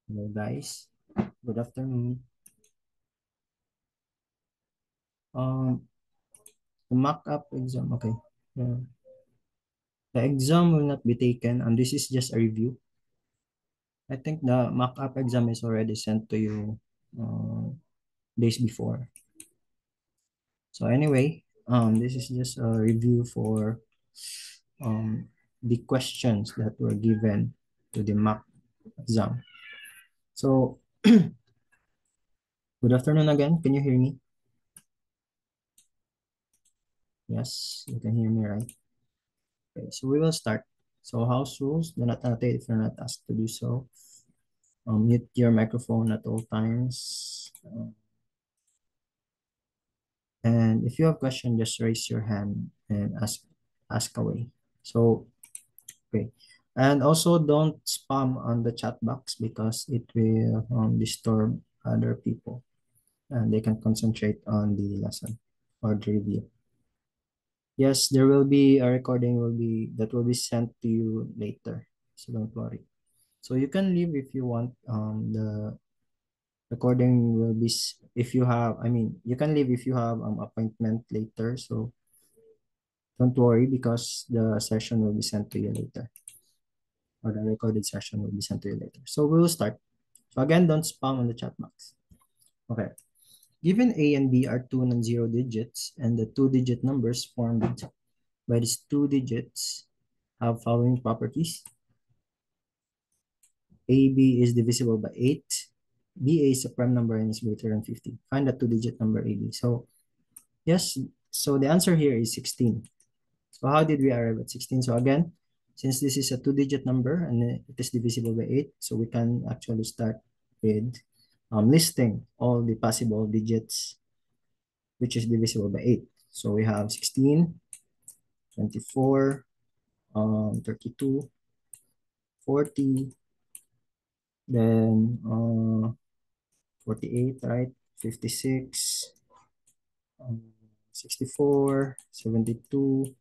Hello guys, good afternoon. Um, the mock-up exam, okay. Uh, the exam will not be taken, and this is just a review. I think the mock-up exam is already sent to you days before. So anyway, this is just a review for um, the questions that were given to the mock exam. So good afternoon again. Can you hear me? Yes, you can hear me, right? Okay, so we will start. So house rules, do not annotate if you're not asked to do so. Mute your microphone at all times. And if you have question, just raise your hand and ask away. So, okay. And also don't spam on the chat box because it will disturb other people and they can concentrate on the lesson or the review. Yes, there will be a recording that will be sent to you later. So don't worry. So you can leave if you want. The recording will be if you have. I mean, you can leave if you have appointment later. So don't worry because the session will be sent to you later, or the recorded session will be sent to you later. So we will start. So again, don't spam on the chat box. Okay. Given A and B are two non-zero digits, and the two-digit numbers formed by these two digits have following properties. AB is divisible by 8. BA is a prime number and is greater than 50. Find the two-digit number AB. So, yes, so the answer here is 16. So, how did we arrive at 16? So, again, since this is a two-digit number and it is divisible by 8, so we can actually start with listing all the possible digits which is divisible by 8. So, we have 16, 24, 32, 40, then 48, right? 56, um, 64, 72,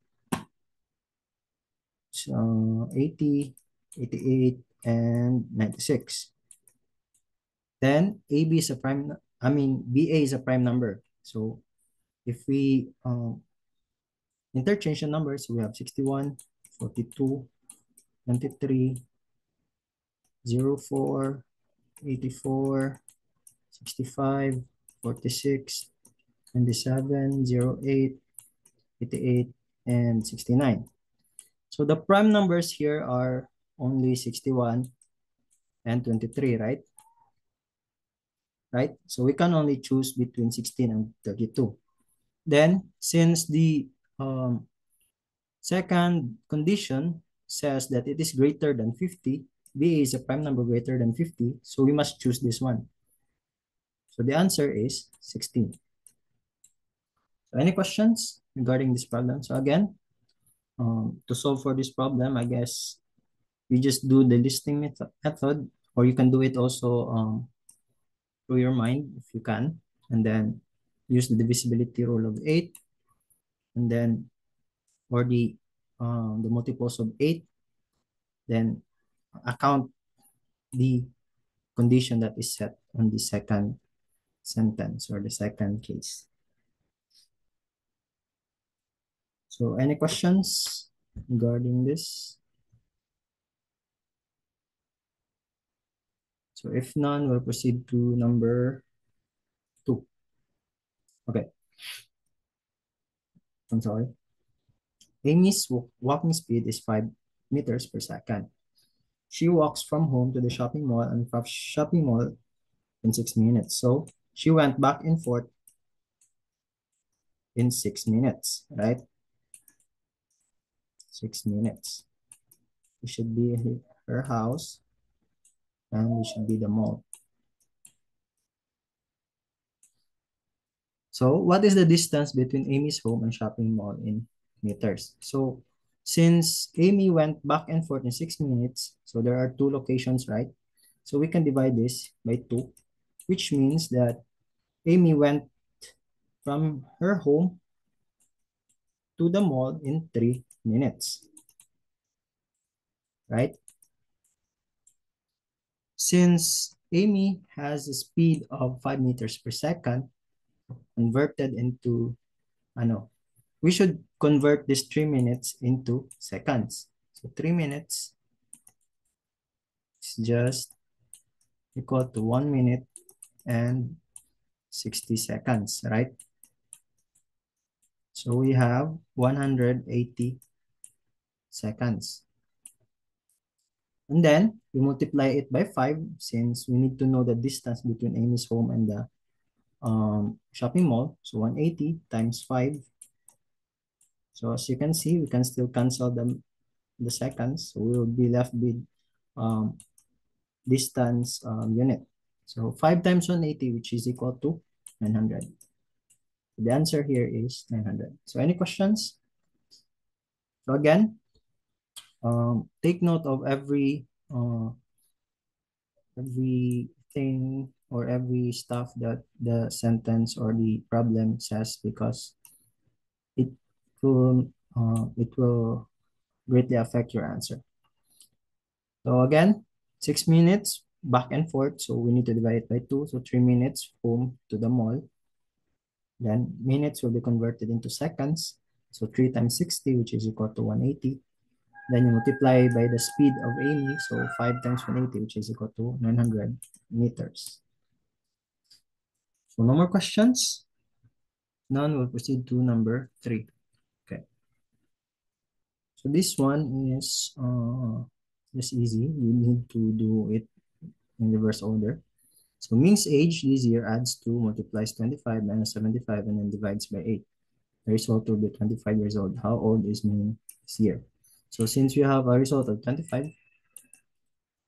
80, 88, and 96. Then AB is a prime, BA is a prime number. So if we interchange the numbers, we have 61, 42, 93, 04, 84, 65, 46, 27, 08, 88, and 69. So the prime numbers here are only 61 and 23, right? Right? So we can only choose between 16 and 32. Then, since the um, second condition says that it is greater than 50, B is a prime number greater than 50, so we must choose this one. So the answer is 16. So any questions regarding this problem? So again, to solve for this problem, I guess you just do the listing method, or you can do it also through your mind if you can, and then use the divisibility rule of 8, and then or the multiples of 8, then account the condition that is set on the second sentence or the second case. So any questions regarding this? So if none, we'll proceed to number 2. Okay, I'm sorry. Amy's walking speed is 5 meters per second. She walks from home to the shopping mall and from shopping mall in 6 minutes. So she went back and forth in 6 minutes, right? 6 minutes. It should be her house and it should be the mall. So what is the distance between Amy's home and shopping mall in meters? So since Amy went back and forth in 6 minutes, so there are two locations, right? So we can divide this by 2, which means that Amy went from her home to the mall in 3 minutes, right? Since Amy has a speed of 5 meters per second converted into, ano, we should convert this 3 minutes into seconds. So 3 minutes is just equal to 1 minute and 60 seconds, right? So we have 180 seconds. And then we multiply it by 5 since we need to know the distance between Amy's home and the shopping mall. So 180 times 5. So as you can see, we can still cancel the seconds. So we will be left with um, distance unit. So 5 times 180, which is equal to 900. The answer here is 900. So any questions? So again, take note of everything or every stuff that the sentence or the problem says because it it will greatly affect your answer. So again, 6 minutes back and forth. So we need to divide it by 2. So 3 minutes home to the mall. Then minutes will be converted into seconds. So 3 times 60, which is equal to 180. Then you multiply by the speed of Amy. So 5 times 180, which is equal to 900 meters. So no more questions. None. We'll proceed to number 3. Okay. So this one is just easy. You need to do it in reverse order. So Ming's age this year adds 2, multiplies 25 minus 75, and then divides by 8. The result will be 25 years old. How old is Ming this year? So since we have a result of 25,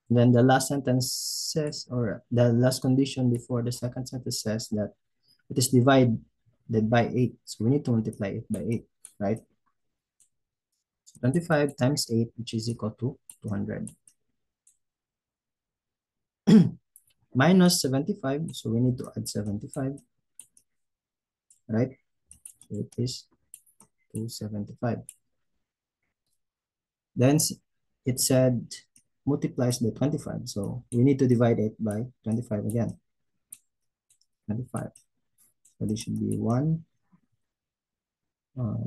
then the last sentence says, or the last condition before the second sentence says that it is divided by 8. So we need to multiply it by 8, right? So 25 times 8, which is equal to 200. Minus 75, so we need to add 75, right? So it is 275. Then it said multiplies by 25. So we need to divide it by 25 again. 25. So this should be 1.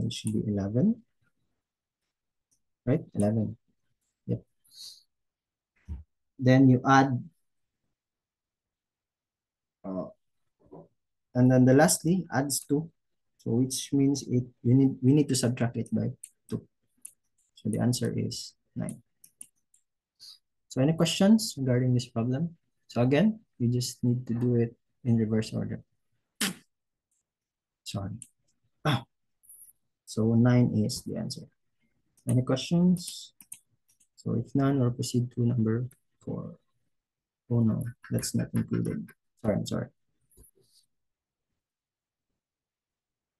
It should be 11. Right? 11. Yep. Then you add, uh, and then the lastly adds 2. So which means we need to subtract it by 2. So the answer is 9. So any questions regarding this problem? So again, you just need to do it in reverse order. Sorry. Ah, so 9 is the answer. Any questions? So if none, we'll proceed to number 4. Oh no, that's not included. Sorry, I'm sorry.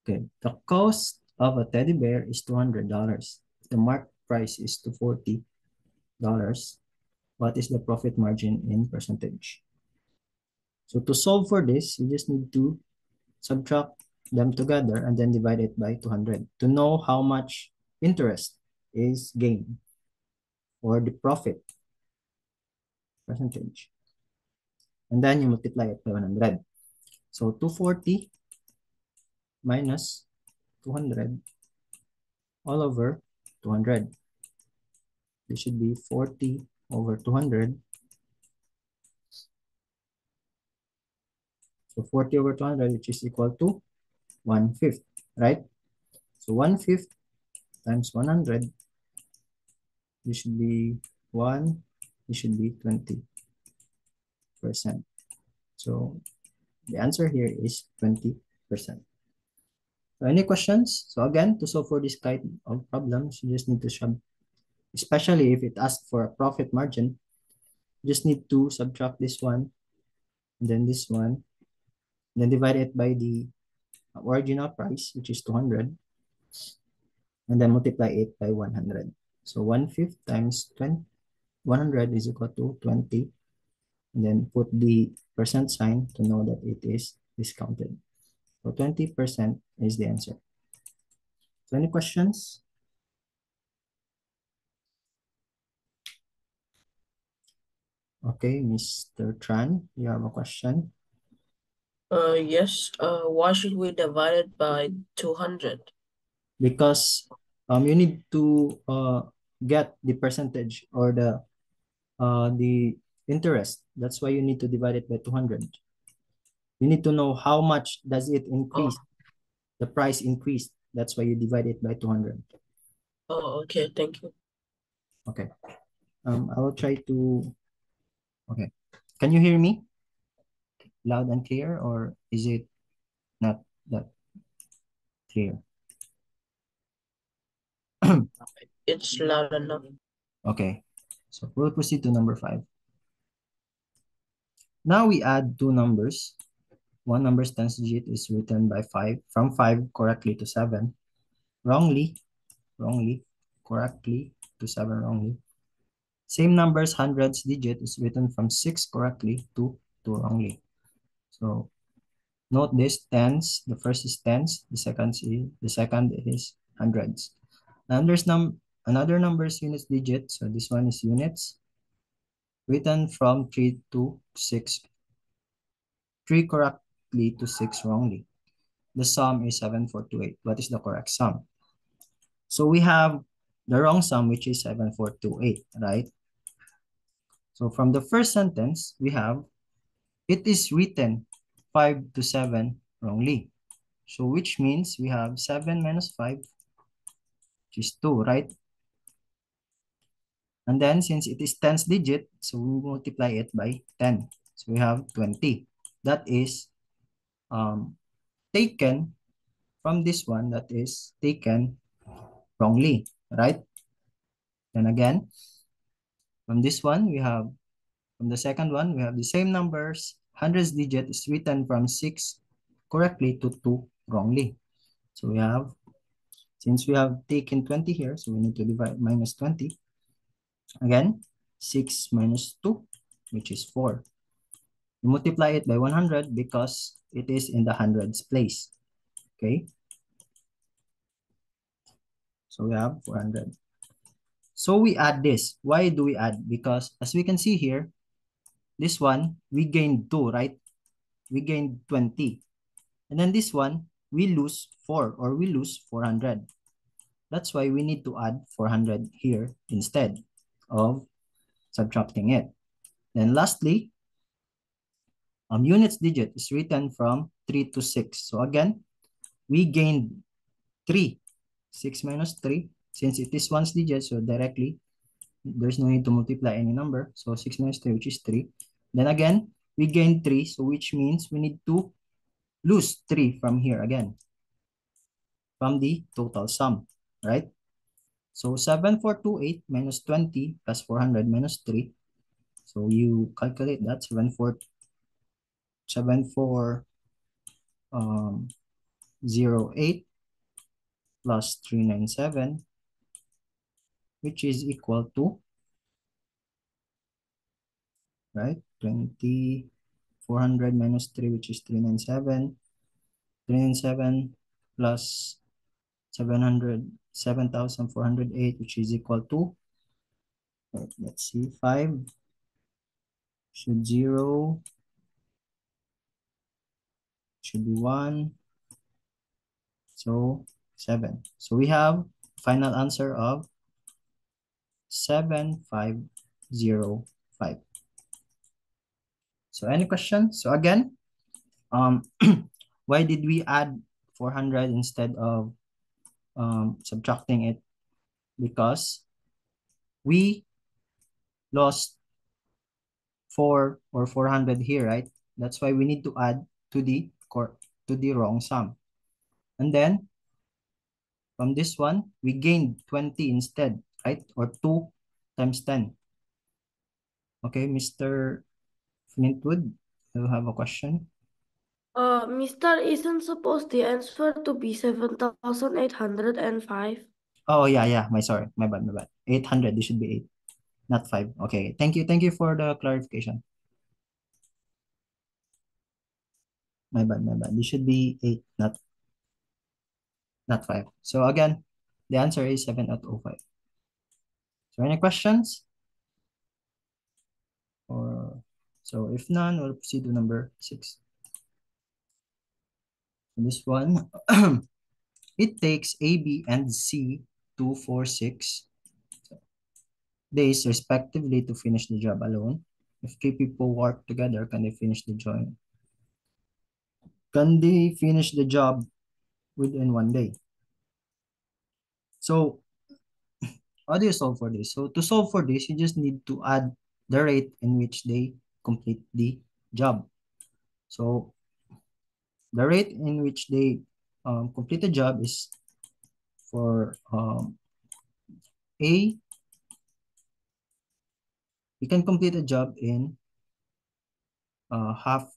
Okay, the cost of a teddy bear is $200. The market price is $240. What is the profit margin in percentage? So to solve for this, you just need to subtract them together and then divide it by 200 to know how much interest is gained or the profit percentage. And then you multiply it by 100. So 240 minus 200 all over 200. This should be 40 over 200. So 40 over 200, which is equal to 1/5, right? So 1/5 times 100, this should be 1, this should be 20%. So the answer here is 20%. So any questions? So again, to solve for this kind of problems, you just need to especially if it asks for a profit margin, you just need to subtract this one, and then this one, then divide it by the original price, which is 200, and then multiply it by 100. So 1/5 times 20, 100 is equal to 20, and then put the percent sign to know that it is discounted. So 20% is the answer. So any questions? Okay, Mr. Tran, you have a question? Yes. Why should we divide it by 200? Because you need to get the percentage or the interest. That's why you need to divide it by 200. You need to know how much does it Oh, increase, the price increased. That's why you divide it by 200. okay. Thank you. Okay. I will try to, okay. Can you hear me loud and clear, or is it not that clear? It's loud enough. Okay. So we'll proceed to number 5. Now we add two numbers. One number's tens digit is written by 5, from 5 correctly to 7, wrongly, wrongly, correctly to 7, wrongly. Same number's hundreds digit is written from 6 correctly to 2, wrongly. So note this tens, the first is tens, the second is hundreds. And there's another number's units digit, so this one is units, written from 3 to 6, 3 correctly to 6 wrongly. The sum is 7428. What is the correct sum? So we have the wrong sum, which is 7428, right? So from the first sentence, we have it is written 5 to 7 wrongly. So which means we have 7 minus 5, which is 2, right? And then since it is tens digit, so we multiply it by 10. So we have 20. That is taken from this one, that is taken wrongly, right? Then again, from this one, from the second one, we have the same numbers. Hundreds digit is written from 6 correctly to 2 wrongly. So since we have taken 20 here, so we need to divide minus 20. Again, 6 minus 2, which is 4. We multiply it by 100 because it is in the hundreds place. Okay, so we have 400. So we add this. Why do we add? Because as we can see here, this one, we gained 2, right? We gained 20. And then this one, we lose 4 or we lose 400. That's why we need to add 400 here instead of subtracting it. Then lastly, units digit is written from 3 to 6. So again, we gained 3. 6 minus 3. Since it is one's digit, so directly, there's no need to multiply any number. So 6 minus 3, which is 3. Then again, we gained 3. So which means we need to lose 3 from here again, from the total sum, right? So 7428 minus 20 plus 400 minus 3. So you calculate that 7408 plus 397, which is equal to, right? 400 minus 3, which is 397. 397 plus 7,408, which is equal to, right, let's see, 5 should 0, should be 1, so 7. So we have final answer of 7505. So any questions? So again, um, why did we add 400 instead of subtracting it? Because we lost 4 or 400 here, right? That's why we need to add to the wrong sum. And then from this one, we gained 20 instead, right? Or 2 times 10. Okay, Mr. Flintwood, you have a question? Mister, isn't supposed the answer to be 7,805? Oh, yeah, yeah. My bad, my bad. 800, this should be 8, not 5. Okay, thank you for the clarification. My bad, my bad. This should be 8, not 5. So again, the answer is 7 out of 5. So any questions? Or So if none, we'll proceed to number 6. This one, it takes A, B, and C 2, 4, 6 days respectively to finish the job alone. If 3 people work together, can they finish the job? Can they finish the job within 1 day? So how do you solve for this? So to solve for this, you just need to add the rate in which they complete the job. So the rate in which they complete the job is for A, you can complete a job in half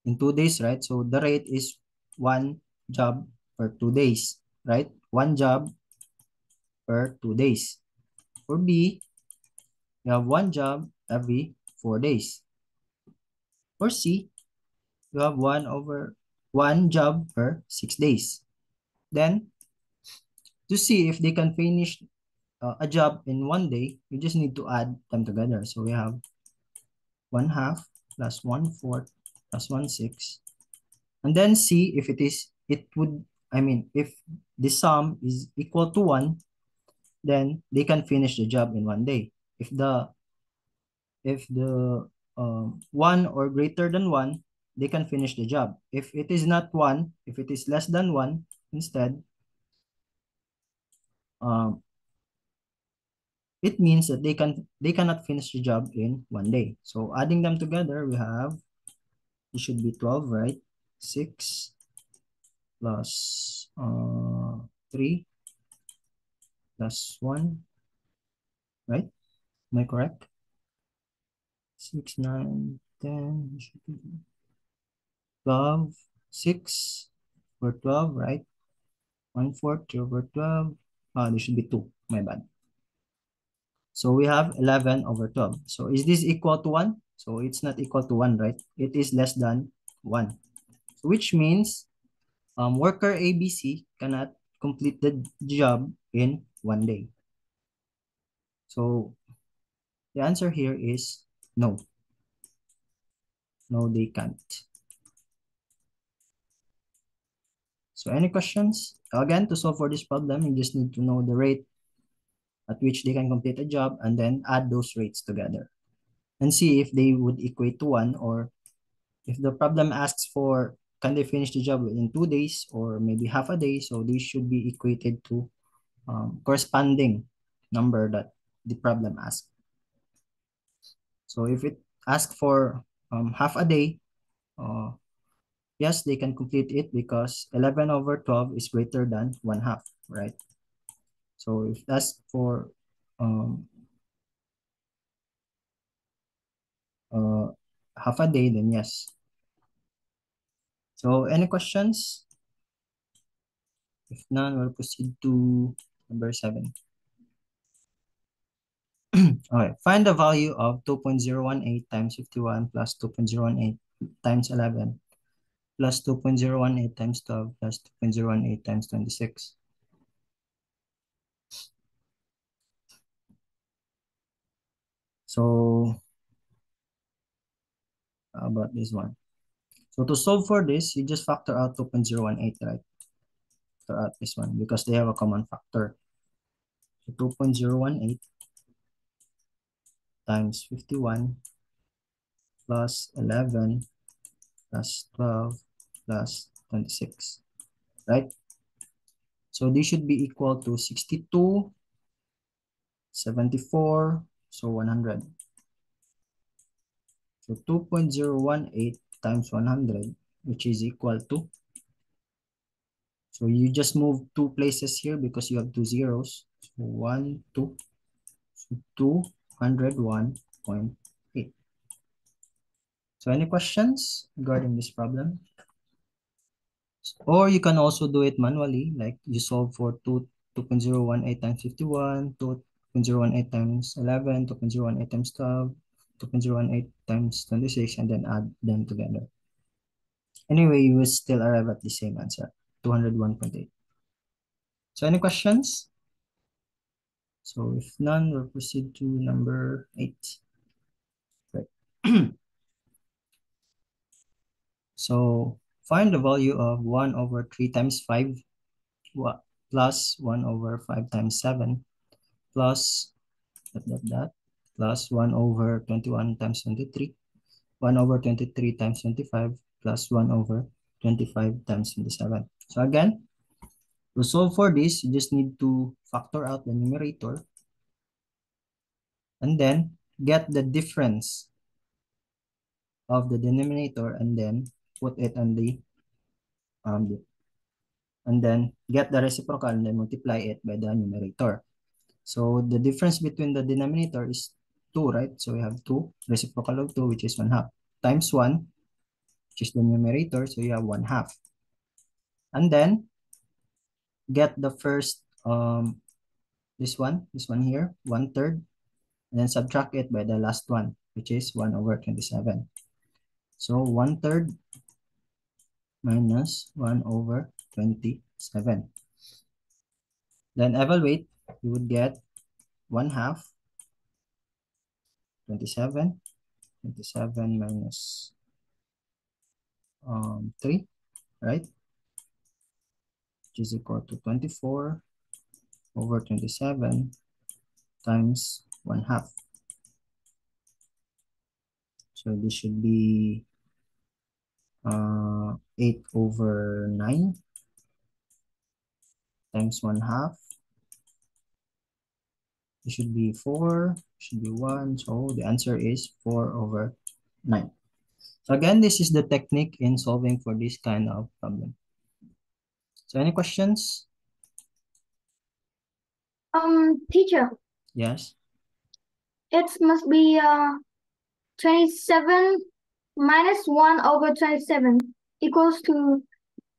in 2 days, right? So the rate is 1 job per 2 days, right? 1 job per 2 days. For B, you have 1 job every 4 days. For C, you have 1 job per 6 days. Then, to see if they can finish a job in 1 day, you just need to add them together. So we have 1/2 plus 1/4 plus 1/6. And then see if if the sum is equal to 1, then they can finish the job in 1 day. If the 1 or greater than 1, they can finish the job. If it is not 1, if it is less than 1, instead, um, it means that they cannot finish the job in 1 day. So adding them together, we have, it should be 12, right? 6 plus 3 plus 1, right? Am I correct? 6, 9, 10, should be 12, 6 over 12, right? 1/4 over 12. There should be 2. My bad. So we have 11 over 12. So is this equal to 1? So it's not equal to 1, right? It is less than 1. Which means worker ABC cannot complete the job in 1 day. So the answer here is no. No, they can't. So any questions? Again, to solve for this problem, you just need to know the rate at which they can complete a job and then add those rates together and see if they would equate to 1, or if the problem asks for can they finish the job in 2 days or maybe half a day, so these should be equated to corresponding number that the problem asks. So if it asks for half a day, yes, they can complete it because 11 over 12 is greater than 1/2, right? So if that's for half a day, then yes. So any questions? If none, we'll proceed to number 7. Okay, find the value of 2.018 times 51 plus 2.018 times 11 plus 2.018 times 12 plus 2.018 times 26. So how about this one? So to solve for this, you just factor out 2.018, right? Factor out this one because they have a common factor. So 2.018 times 51 plus 11 plus 12 plus 26, right? So this should be equal to 62, 74, so 100. So 2.018 times 100, which is equal to, so you just move 2 places here because you have 2 zeros. So 1, 2, so 201.8. So any questions regarding this problem? Or you can also do it manually, like you solve for 2.018 times 51, 2.018 times 11, 2.018 times 12, 2.018 times 26, and then add them together. Anyway, you will still arrive at the same answer, 201.8. So any questions? So if none, we'll proceed to number 8. So find the value of 1 over 3 times 5 plus 1 over 5 times 7 plus plus 1 over 21 times 23, 1 over 23 times 25 plus 1 over 25 times 27. So again, to solve for this, you just need to factor out the numerator and then get the difference of the denominator and then put it on the and then get the reciprocal and then multiply it by the numerator. So the difference between the denominator is 2, right? So we have 2 reciprocal of 2, which is 1/2, times 1, which is the numerator, so you have 1/2. And then get the first this one here, 1/3, and then subtract it by the last one, which is 1 over 27. So 1/3 minus 1 over 27. Then evaluate, you would get 1/2, 27, 27 minus 3, right? Which is equal to 24 over 27 times 1/2. So this should be 8 over 9 times 1/2. It should be 4, should be 1. So the answer is 4 over 9. So again, this is the technique in solving for this kind of problem. So any questions? Teacher, Yes. it must be 27 minus 1 over 27 equals to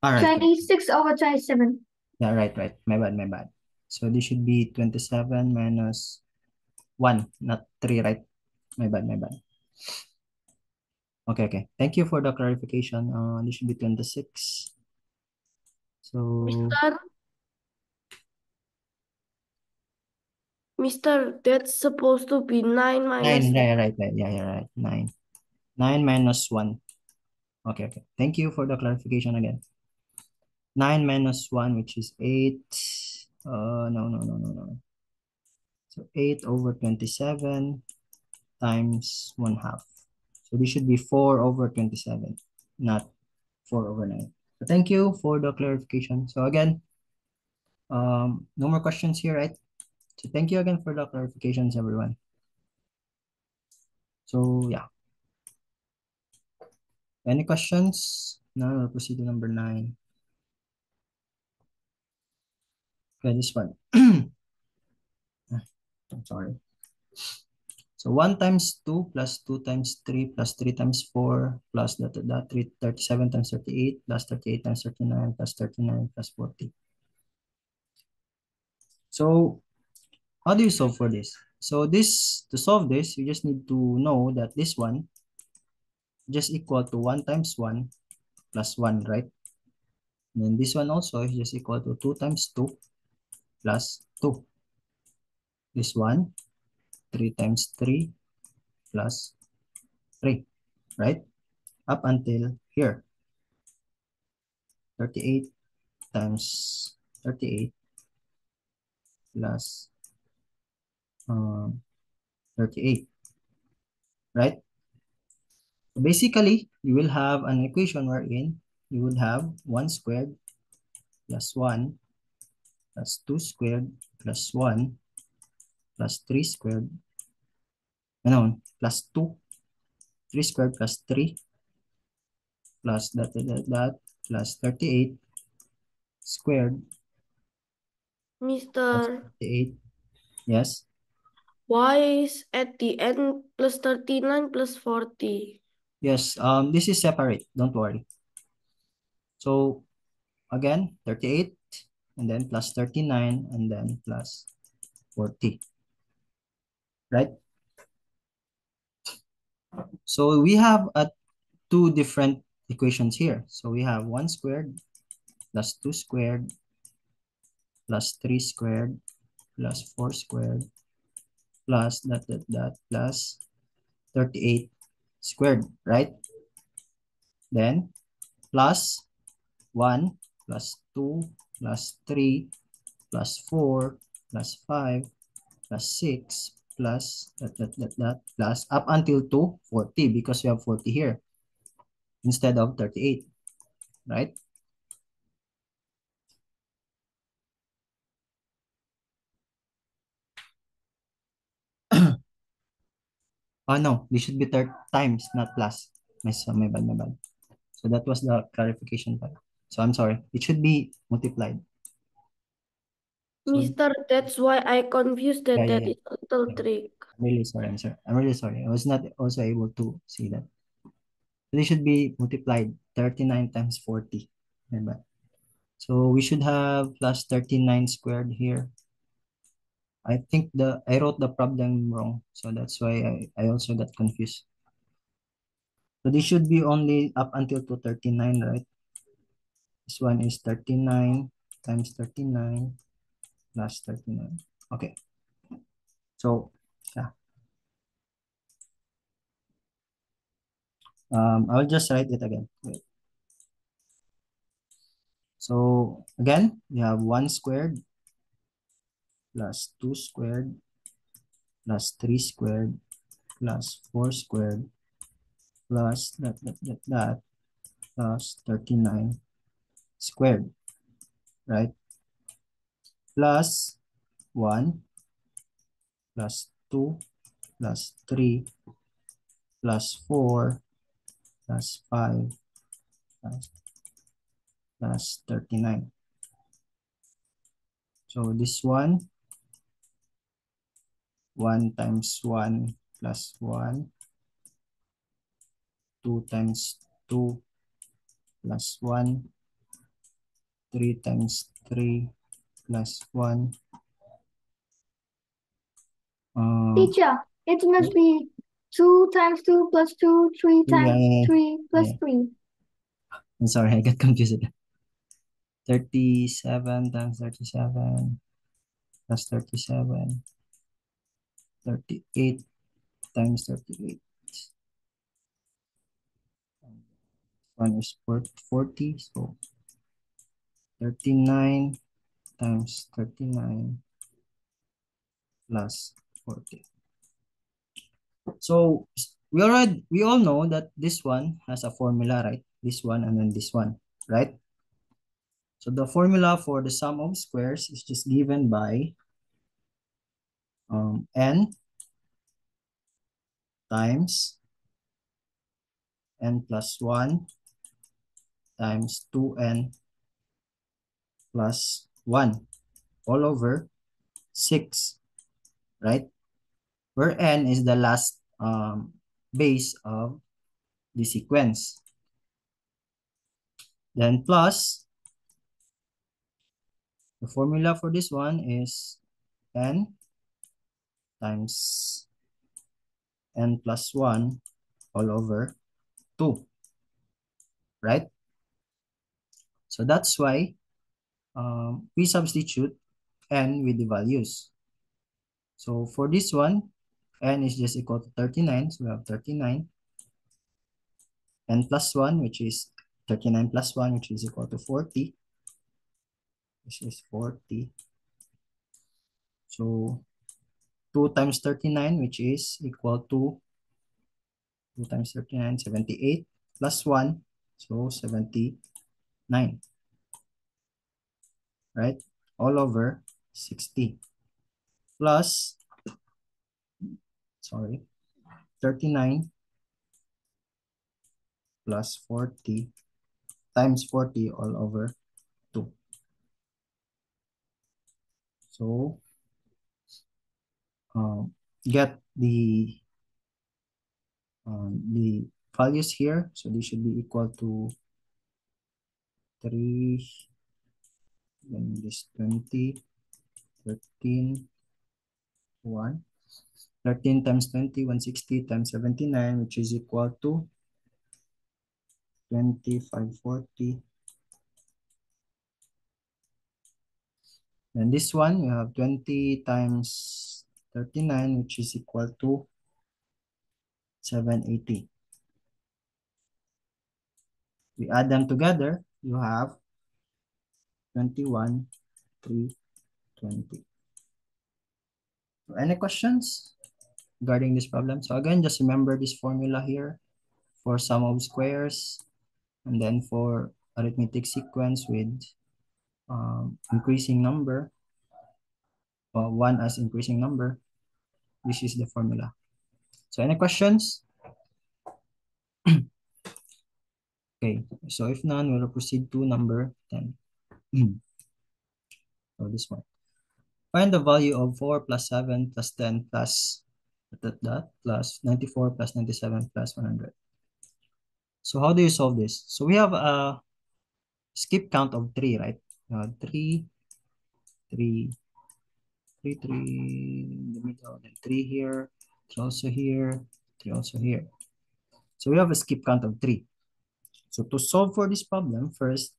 All right. 26 over 27. Yeah, right. My bad. So this should be 27 minus 1, not 3, right? My bad. Okay. Thank you for the clarification. This should be 26. So Mister, that's supposed to be 9 minus 9, right. Yeah, you're right. 9. 9 minus 1. Okay. Thank you for the clarification again. 9 minus 1, which is 8. No. So 8 over 27 times 1/2. So this should be 4 over 27, not 4 over 9. So thank you for the clarification. So again, no more questions here, right? So thank you again for the clarifications, everyone. So yeah. Any questions? Now we'll proceed to number 9. Okay, this one. I'm sorry. So 1 times 2 plus 2 times 3 plus 3 times 4 plus 37 times 38 plus 38 times 39 plus 39 plus 40. So how do you solve for this? So to solve this, you just need to know that this one just equal to 1 times 1 plus 1, right? And then this one also is just equal to 2 times 2 plus 2. This one, 3 times 3 plus 3, right? Up until here, 38 times 38 plus 38, right? So basically, you will have an equation wherein you would have 1 squared plus 1 plus 2 squared plus 1 plus 3 squared, plus 2, 3 squared plus 3 plus plus 38 squared plus Mister, 38. Yes. why is at the end plus 39 plus 40? Yes, this is separate, don't worry. So again, 38 and then plus 39 and then plus 40, right? So we have two different equations here. So we have 1 squared plus 2 squared plus 3 squared plus 4 squared plus plus 38 squared, right? Then plus 1 plus 2 plus 3 plus 4 plus 5 plus 6 plus that plus up until to 40 because we have 40 here instead of 38, right? Oh no, this should be third times, not plus. My bad. So that was the clarification part. So I'm sorry. It should be multiplied. So, Mister, that's why I confused that yeah. that is a little Yeah. trick. I'm really sorry. I'm really sorry. I was not also able to see that. So they should be multiplied 39 times 40. Diba? So we should have plus 39 squared here. I think I wrote the problem wrong. So that's why I also got confused. So this should be only up until to 39, right? This one is 39 times 39 plus 39. Okay. So yeah. I'll just write it again. Wait. So again, we have 1 squared plus 2 squared plus 3 squared plus 4 squared plus that plus 39 squared, right? Plus 1 plus 2 plus 3 plus 4 plus 5 plus 39. So this one, 1 times 1 plus 1, 2 times 2 plus 1, 3 times 3 plus 1. Teacher, it must be 2 times 2 plus 2, 3 times 3 plus yeah. 3. I'm sorry, I got confused. 37 times 37 plus 37, 38 times 38. One is 40, so 39 times 39 plus 40. So we all know that this one has a formula, right? This one and then this one, right? So the formula for the sum of squares is just given by n times n plus 1 times 2n plus 1 all over 6, right? Where n is the last base of the sequence. Then plus, the formula for this one is n times n plus 1 all over 2, right? So that's why we substitute n with the values. So for this one, n is just equal to 39, so we have 39. N plus 1, which is 39 plus 1, which is equal to 40. This is 40. So 2 times 39, which is equal to 2 times 39, 78 plus 1, so 79, right? All over 60 plus, sorry, 39 plus 40 times 40 all over 2. So get the values here. So they should be equal to 3, then this 20, 13, 1. 13 times 20, 160 times 79, which is equal to 2540. And this one, you have 20 times 39, which is equal to 780. We add them together, you have 21, 3, 20. So any questions regarding this problem? So again, just remember this formula here for sum of squares, and then for arithmetic sequence with increasing number, or 1 as increasing number. This is the formula. So any questions? Okay, so if none, we'll proceed to number 10. So this one. Find the value of 4 plus 7 plus 10 plus plus 94 plus 97 plus 100. So how do you solve this? So we have a skip count of 3, right? 3, 3, 3, 3 in the middle, then 3 here, 3 also here, 3 also here. So we have a skip count of 3. So to solve for this problem, first,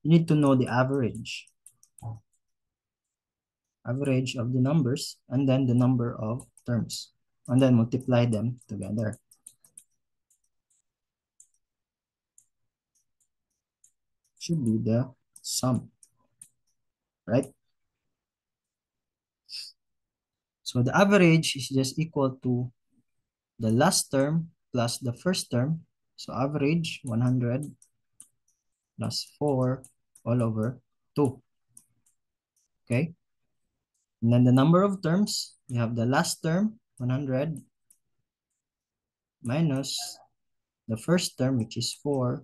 you need to know the average of the numbers, and then the number of terms, and then multiply them together. Should be the sum, right? So the average is just equal to the last term plus the first term. So average 100 plus 4 all over 2. Okay? And then the number of terms, you have the last term, 100, minus the first term, which is 4,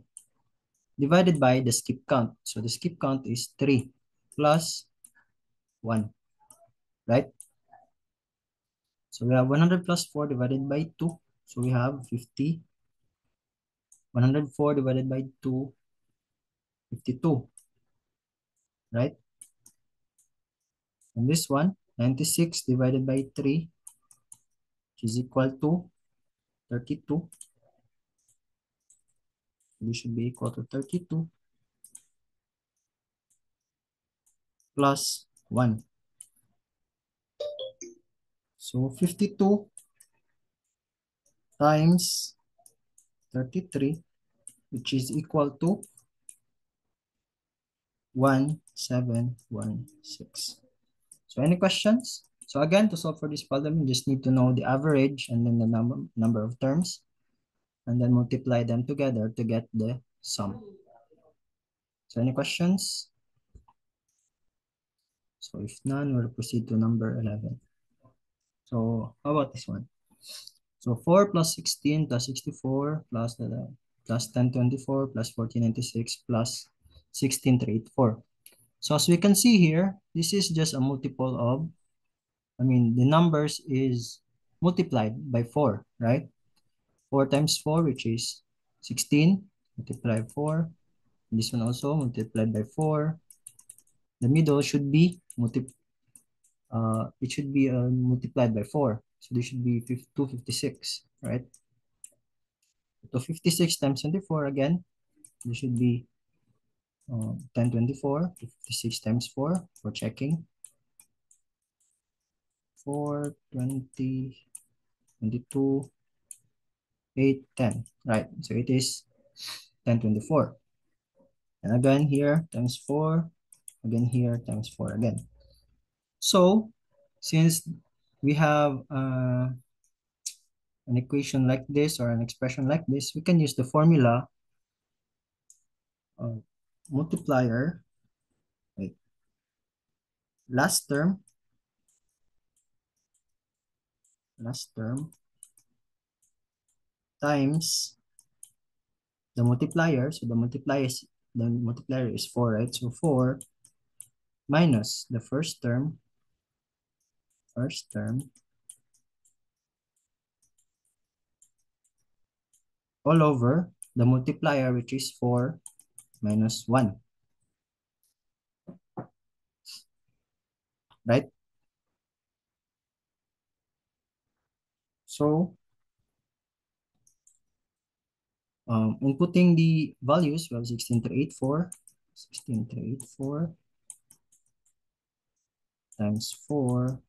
divided by the skip count. So the skip count is 3 plus 1, right? So we have 100 plus 4 divided by 2. So we have 50. 104 divided by 2, 52, right? And this one, 96 divided by 3, which is equal to 32. This should be equal to 32 plus 1. So 52 times 33, which is equal to 1716. So any questions? So again, to solve for this problem, you just need to know the average and then the number of terms, and then multiply them together to get the sum. So any questions? So if none, we'll proceed to number 11. So how about this one? So 4 plus 16 plus 64 plus 1024 plus 1496 plus 16384. So as we can see here, this is just a multiple of, the numbers is multiplied by 4, right? 4 times 4, which is 16, multiply 4. This one also multiplied by 4. The middle should be multiplied by 4. So this should be 256, right? 256 times 24 again. This should be 1024. 56 times 4 for checking. 4, 20, 22, 8, 10. Right. So it is 1024. And again here times 4. Again here times 4 again. So since we have an equation like this or an expression like this, we can use the formula of multiplier, wait, last term times the multiplier. So the multiplier is 4, right? So 4 minus the first term all over the multiplier, which is 4 minus 1, right? So inputting the values, we have 16384 times 4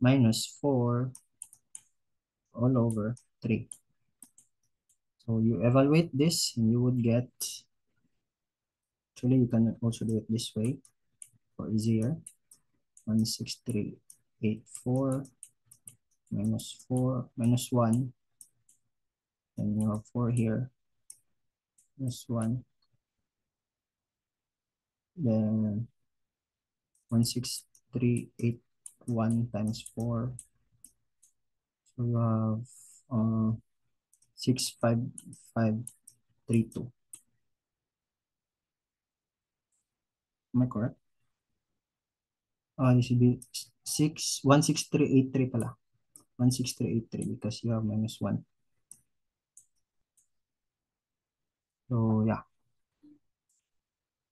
minus 4 all over 3. So you evaluate this and you would get, actually you can also do it this way for easier. 16384 minus 4 minus 1. Then you have 4 here. Minus 1. Then 16381 times 4. So you have 65532. Am I correct? This should be 16383 pala. 16383 because you have minus 1. So yeah.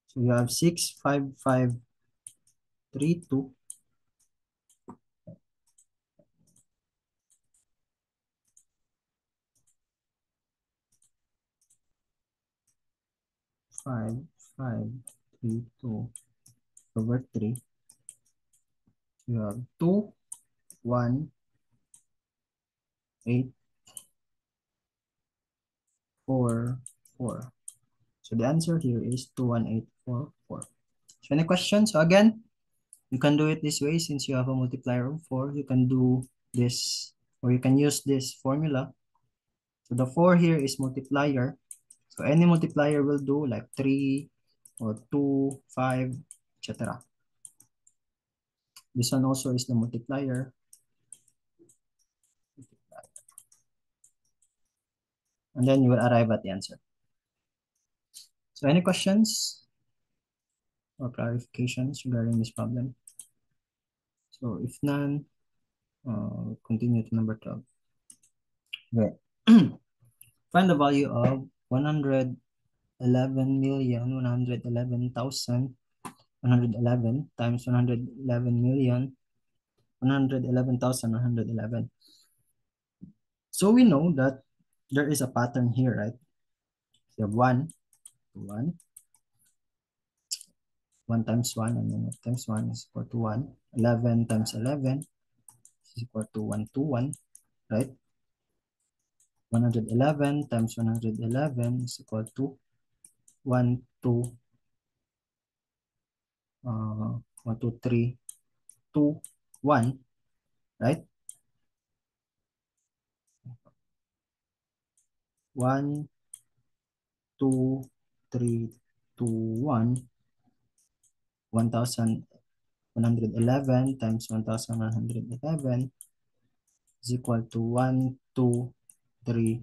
So you have 65532. Five, 3, 2 over 3. You have 2, 1, 8, 4, 4. So the answer here is 21844. So any questions? So again, you can do it this way since you have a multiplier of 4. You can do this, or you can use this formula. So the 4 here is multiplier. So any multiplier will do like 3 or 2, 5, etc. This one also is the multiplier. And then you will arrive at the answer. So any questions or clarifications regarding this problem? So if none, continue to number 12. Okay. Find the value of 111,111,111 times 111,111,111. So we know that there is a pattern here, right? You have 1 times 1, and then times 1 is equal to 1. 11 times 11 is equal to 121, right? 111 times 111 is equal to 1, 2, 1, 2, 3, 2, 1, right? 1, 2, 3, 2, 1. 1,111 times 1,111 is equal to 1, 2, 3,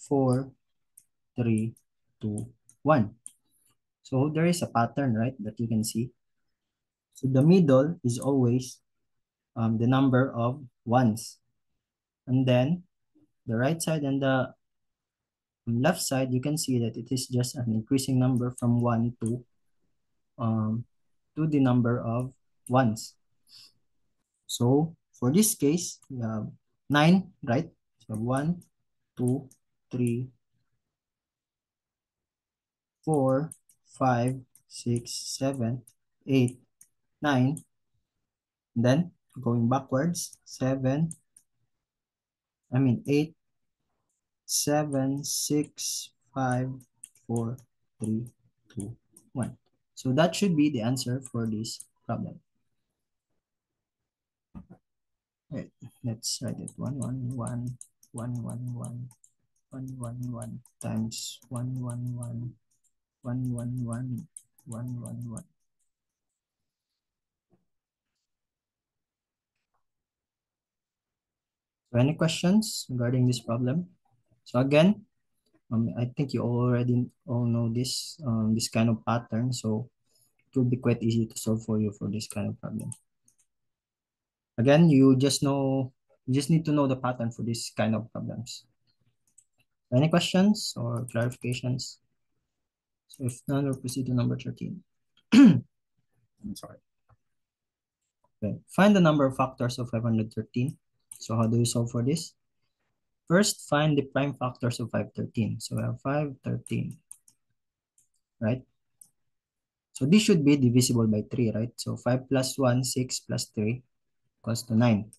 4, 3, 2, 1. So there is a pattern, right, that you can see. So the middle is always the number of ones. And then the right side and the left side, you can see that it is just an increasing number from 1 to the number of ones. So for this case, we have 9, right? So 1, 2, 3, 4, 5, 6, 7, 8, 9. And then going backwards, 8, 7, 6, 5, 4, 3, 2, 1. So that should be the answer for this problem. Right, let's write it. 1, 1, 1, 1, 1, 1, 1, 1, 1 times 1, 1, 1, 1, 1, 1, 1, 1, 1. So any questions regarding this problem? So again, I think you already all know this this kind of pattern, so it will be quite easy to solve for you for this kind of problem. Again, you just need to know the pattern for this kind of problems. Any questions or clarifications? So if none, we'll proceed to number 13. I'm sorry. Okay. Find the number of factors of 513. So how do you solve for this? First, find the prime factors of 513. So we have 513, right? So this should be divisible by 3, right? So 5 plus 1, 6 plus 3 equals to 9.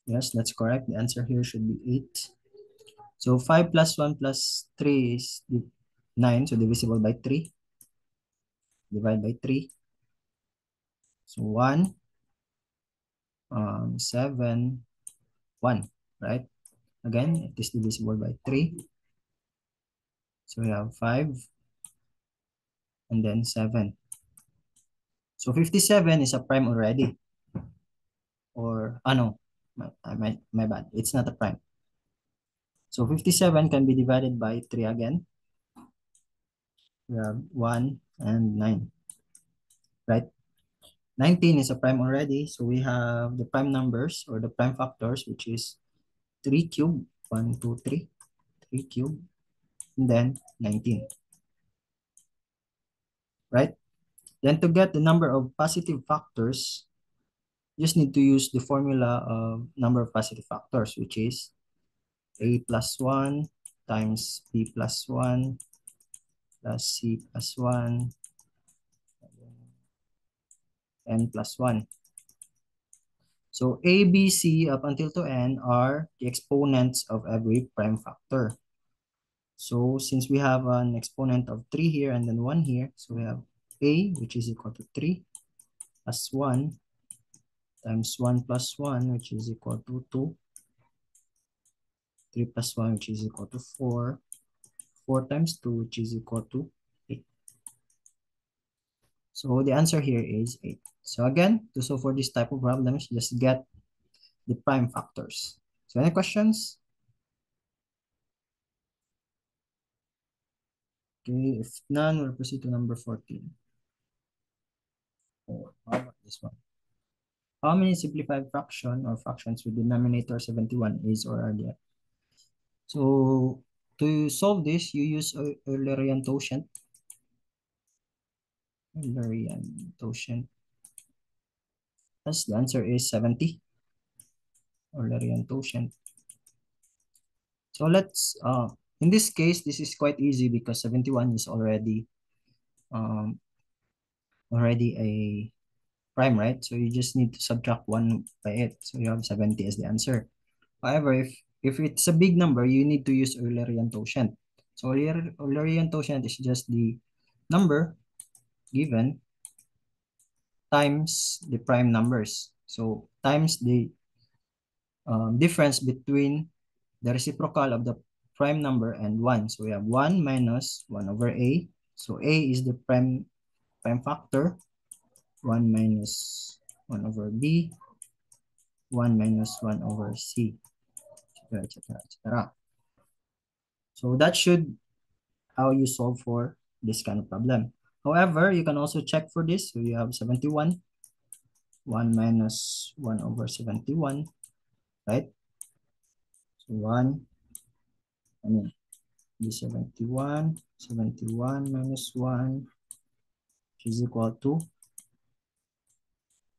Yes, that's correct. The answer here should be 8. So 5 plus 1 plus 3 is 9, so divisible by 3. Divide by 3. So 1, 7, 1, right? Again, it is divisible by 3. So we have 5 and then 7. So 57 is a prime already. Or, no, my bad. It's not a prime. So 57 can be divided by 3 again. We have 1 and 9, right? 19 is a prime already. So we have the prime numbers or the prime factors, which is 3 cubed, 1, 2, 3, 3 cubed, and then 19, right? Then to get the number of positive factors, you just need to use the formula of number of positive factors, which is a plus 1 times b plus 1 plus c plus 1 n plus 1. So a, b, c up until to n are the exponents of every prime factor. So since we have an exponent of 3 here and then 1 here, so we have a, which is equal to 3, plus 1 times 1 plus 1, which is equal to 2, 3 plus 1, which is equal to 4, 4 times 2, which is equal to 8. So the answer here is 8. So again, to solve for this type of problems, just get the prime factors. So any questions? Okay, if none, we'll proceed to number 14. Oh, how about this one? How many simplified fraction or fractions with denominator 71 is or are there? So to solve this, you use Eulerian quotient. Eulerian quotient. Thus, the answer is 70. Eulerian quotient. So let's, in this case, this is quite easy because 71 is already a prime, right? So you just need to subtract 1 by it. So you have 70 as the answer. However, if it's a big number, you need to use Eulerian quotient. So Eulerian quotient is just the number given times the prime numbers. So times the difference between the reciprocal of the prime number and 1. So we have 1 minus 1 over a. So a is the prime factor. 1 minus 1 over b. 1 minus 1 over c. Etc., etc. So that should how you solve for this kind of problem. However, you can also check for this. So you have 71. 1 minus 1 over 71, right? So 1, I mean, the 71 minus 1 is equal to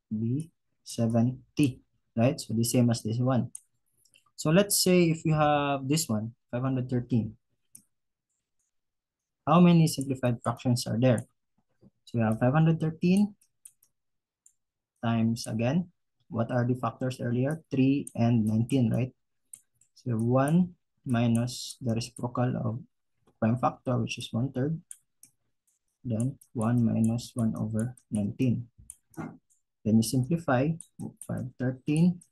b 70, right? So the same as this one. So let's say if you have this one, 513. How many simplified fractions are there? So we have 513 times again. What are the factors earlier? 3 and 19, right? So 1 minus the reciprocal of prime factor, which is 1/3. Then 1 minus 1 over 19. Then you simplify 513,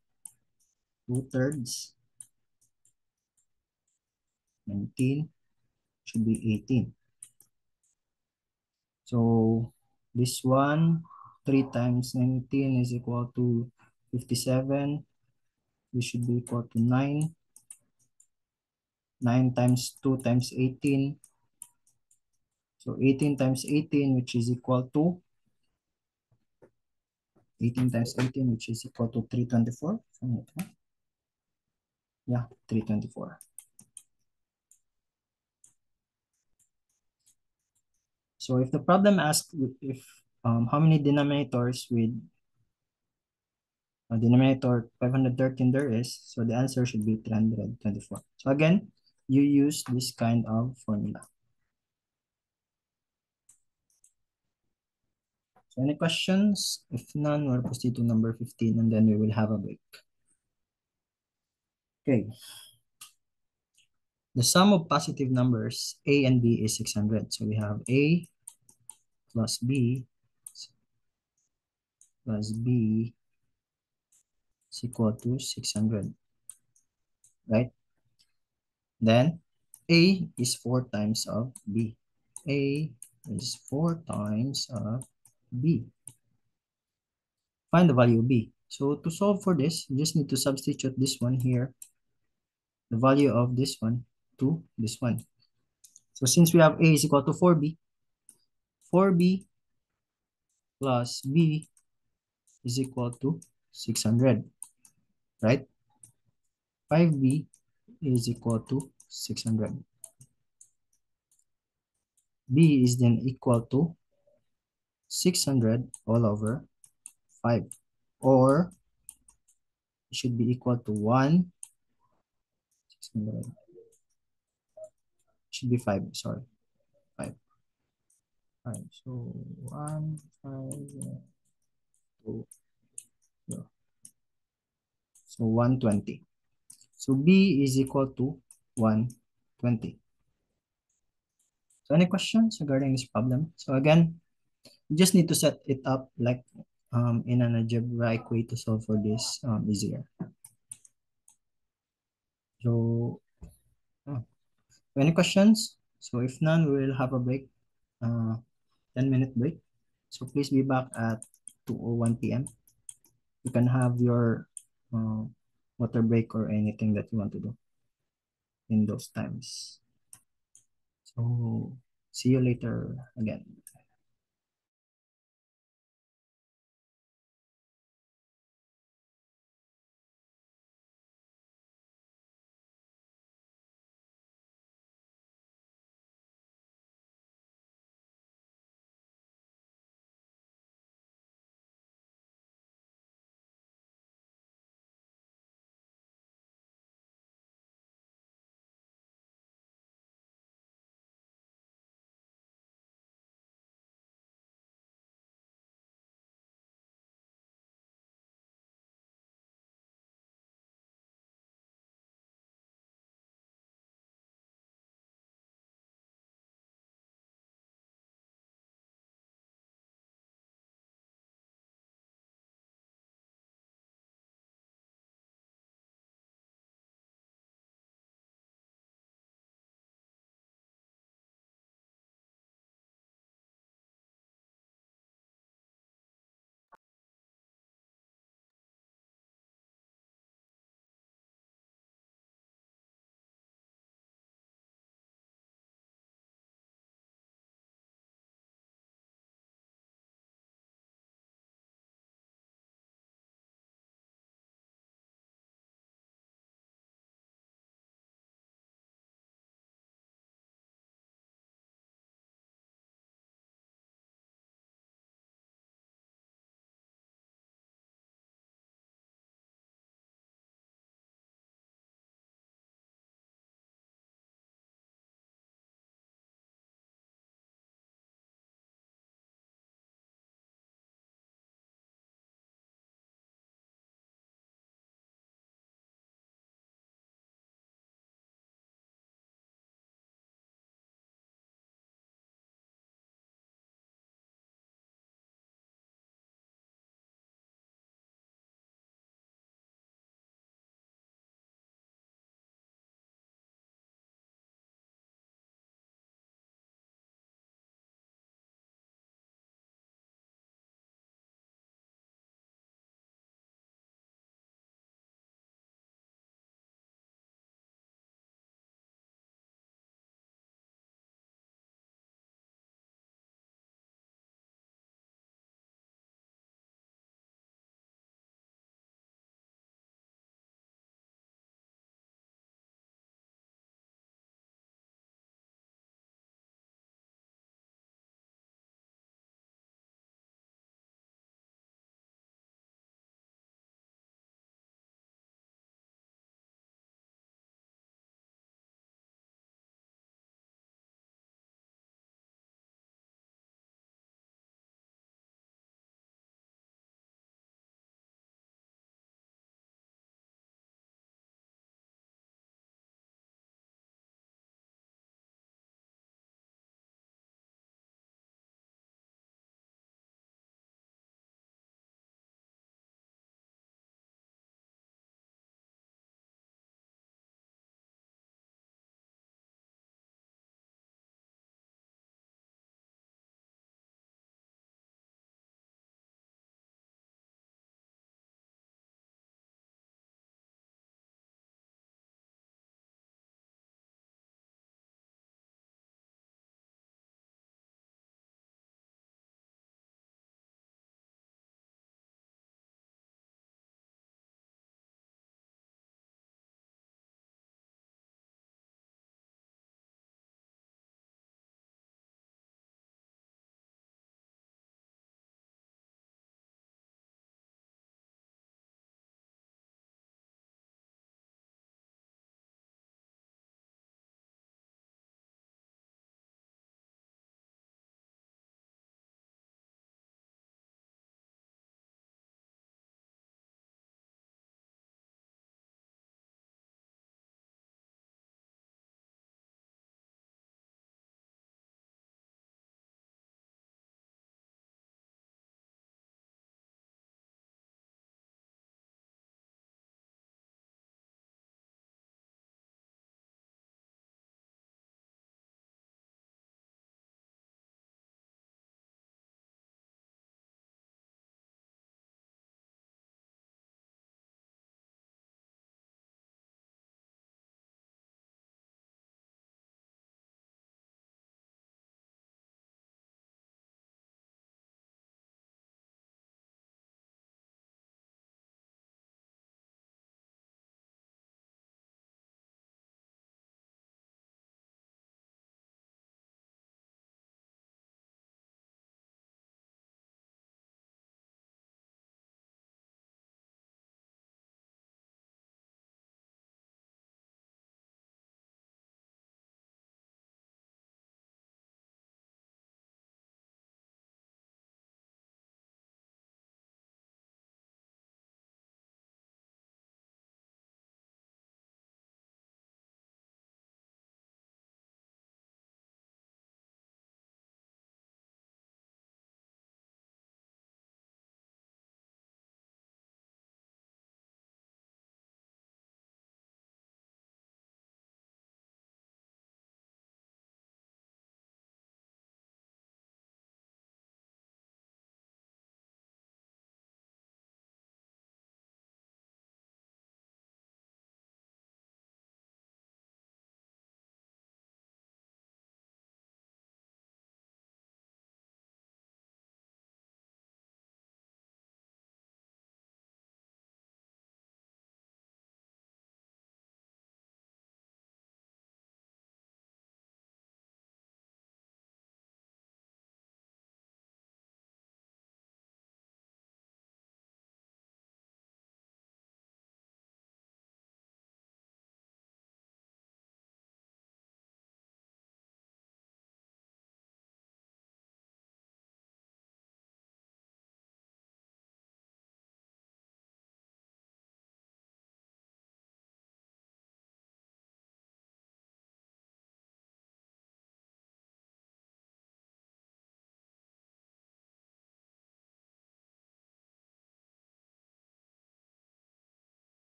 2/3, 19 should be 18. So this one, 3 times 19 is equal to 57. This should be equal to 9. 9 times 2 times 18. So 18 times 18, which is equal to 18 times 18, which is equal to 324. Yeah, 324. So if the problem asks if how many denominators with denominator 513 there is, so the answer should be 324. So again, you use this kind of formula. So any questions? If none, we'll proceed to number 15 and then we will have a break. Okay. the sum of positive numbers A and B is 600. So we have A plus B is equal to 600, right? Then A is 4 times of B. A is 4 times of B. Find the value of B. So to solve for this, you just need to substitute this one here, the value of this one to this one. So since we have A is equal to 4B, 4B plus B is equal to 600, right? 5B is equal to 600. B is then equal to 600 all over 5, or it should be equal to 1, 600, should be 5, sorry, 5. 5. So 1, 5, 2, 0. So 120. So B is equal to 120. So any questions regarding this problem? So again, you just need to set it up like in an algebraic way to solve for this easier. So any questions? So if none, we will have a break, 10-minute break. So please be back at 2:01 p.m. You can have your water break or anything that you want to do in those times. So see you later again.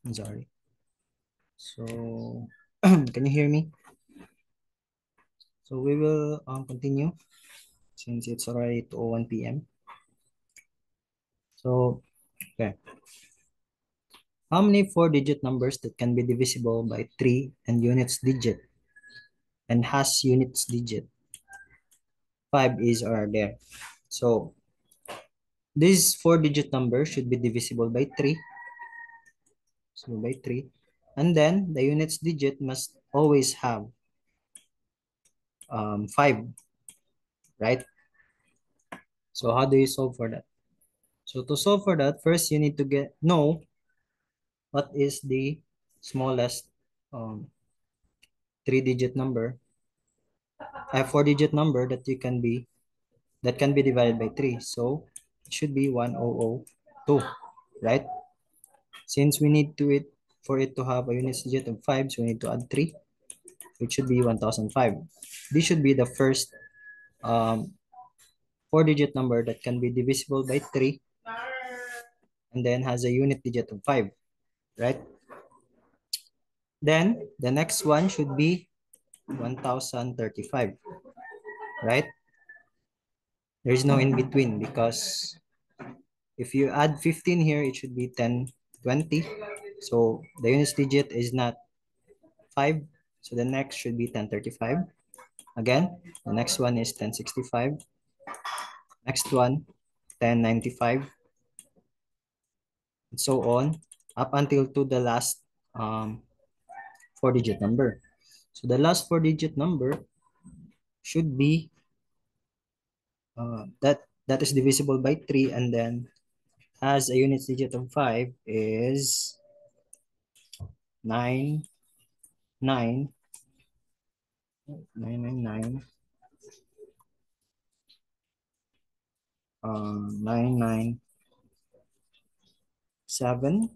I'm sorry. So, can you hear me? So we will continue since it's already 2:01 p.m. So, okay. How many four-digit numbers that can be divisible by 3 and units digit and has units digit? 5 is or are there. So, this four-digit number should be divisible by 3. So, by 3. And then, the units digit must always have 5, right? So, how do you solve for that? So, to solve for that, first you need to know what is the smallest three-digit number, a four-digit number that can be divided by 3. So it should be 1002, right? Since we need for it to have a unit digit of 5, so we need to add 3. It should be 1005. This should be the first four-digit number that can be divisible by 3 and then has a unit digit of 5, right? Then the next one should be 1035, right? There's no in between because if you add 15 here, it should be 1020. So the units digit is not 5. So the next should be 1035. Again, the next one is 1065. Next one, 1095. And so on up until to the last four-digit number. So the last four-digit number should be that is divisible by 3 and then has a unit digit of 5 is 9, 9, 999, 997,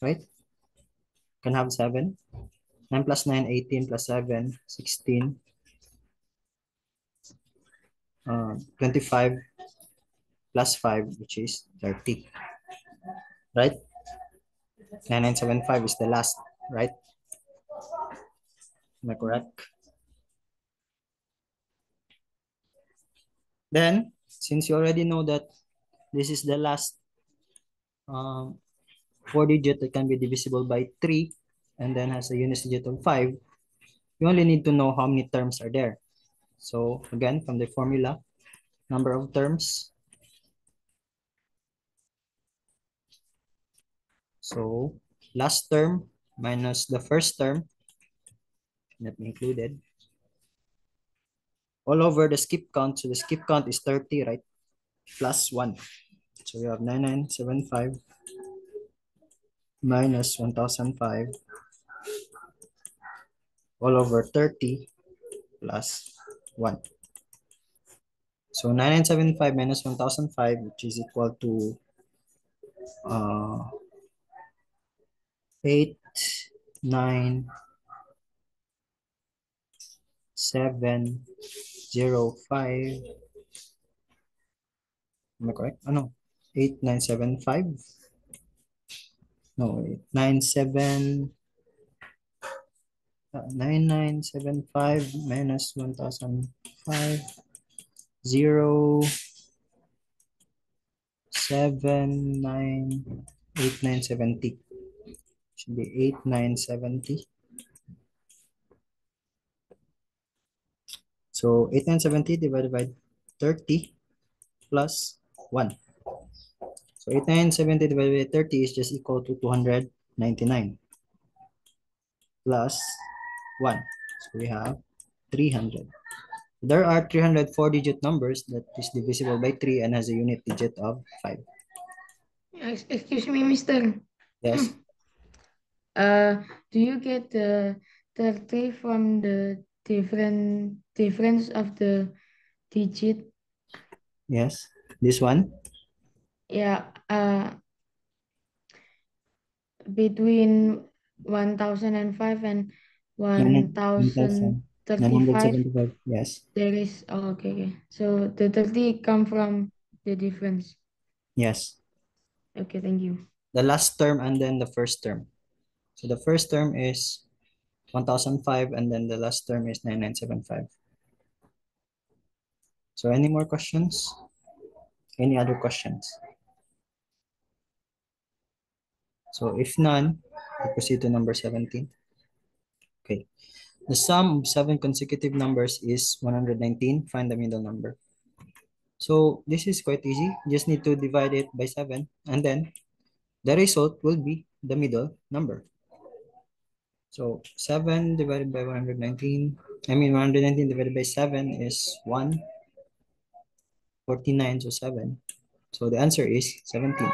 right? Can have 7. 9 plus 9, 18 plus 7, 16. 25 plus 5, which is 30, right? 9975 is the last, right? Am I correct? Then, since you already know that this is the last four-digit that can be divisible by 3 and then has a unit digit of 5, you only need to know how many terms are there. So again, from the formula, number of terms. So last term minus the first term, let me include it, all over the skip count. So the skip count is 30, right? Plus 1. So we have 9975 minus 1005 all over 30 plus 1. So 9975 minus 1005, which is equal to 89705. Am I correct? Oh, no. 8975. No, 9975 minus 1005. 0798970 should be 8970. So 8970 divided by 30 plus 1. So 8970 divided by 30 is just equal to 299. plus 1. So we have 300. There are 304-digit numbers that is divisible by 3 and has a unit digit of 5. Excuse me, Mister. Yes. Do you get the 30 from the difference of the digit? Yes. This one? Yeah. Between 1005 and 1035, 975. Yes. there is, okay. So the 30 come from the difference. Yes. Okay, thank you. The last term and then the first term. So the first term is 1005 and then the last term is 9975. So any more questions? Any other questions? So if none, we proceed to number 17. Okay. The sum of 7 consecutive numbers is 119. Find the middle number. So this is quite easy. You just need to divide it by 7 and then the result will be the middle number. So 7 divided by 119, 119 divided by 7 is 149, so 7. So the answer is 17.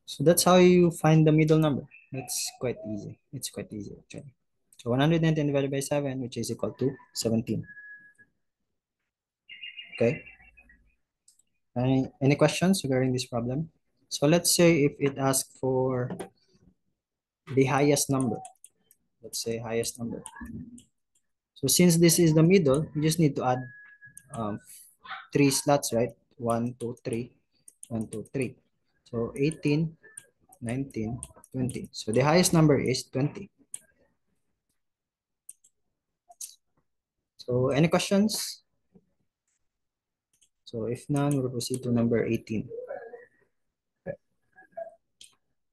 So that's how you find the middle number. That's quite easy. It's quite easy actually. So 119 divided by 7, which is equal to 17. Okay. Any questions regarding this problem? So let's say if it asks for the highest number, let's say highest number. So since this is the middle, you just need to add 3 slots, right? 1, 2, 3, 1, 2, 3. So 18, 19, 20. So the highest number is 20. So any questions? So if none, we'll proceed to number 18. Okay.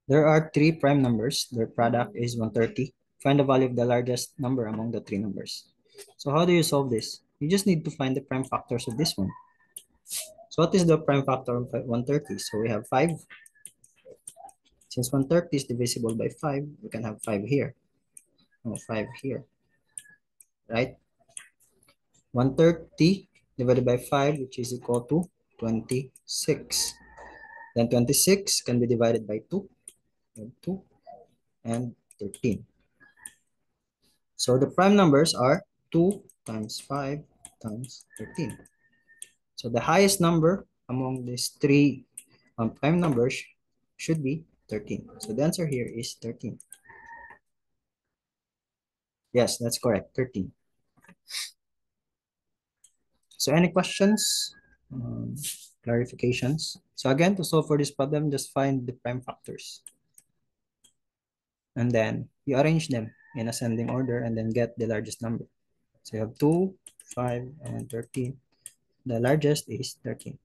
There are 3 prime numbers. Their product is 130. Find the value of the largest number among the 3 numbers. So how do you solve this? You just need to find the prime factors of this one. So what is the prime factor of 130? So we have 5. Since 130 is divisible by 5, we can have 5 here. No, 5 here. Right? 130 divided by 5, which is equal to 26. Then 26 can be divided by 2, and 2, and 13. So the prime numbers are 2 times 5 times 13. So the highest number among these 3 prime numbers should be 13. So the answer here is 13. Yes, that's correct, 13. So any questions, clarifications? So again, to solve for this problem, just find the prime factors. And then you arrange them in ascending order and then get the largest number. So you have 2, 5, and 13. The largest is 13.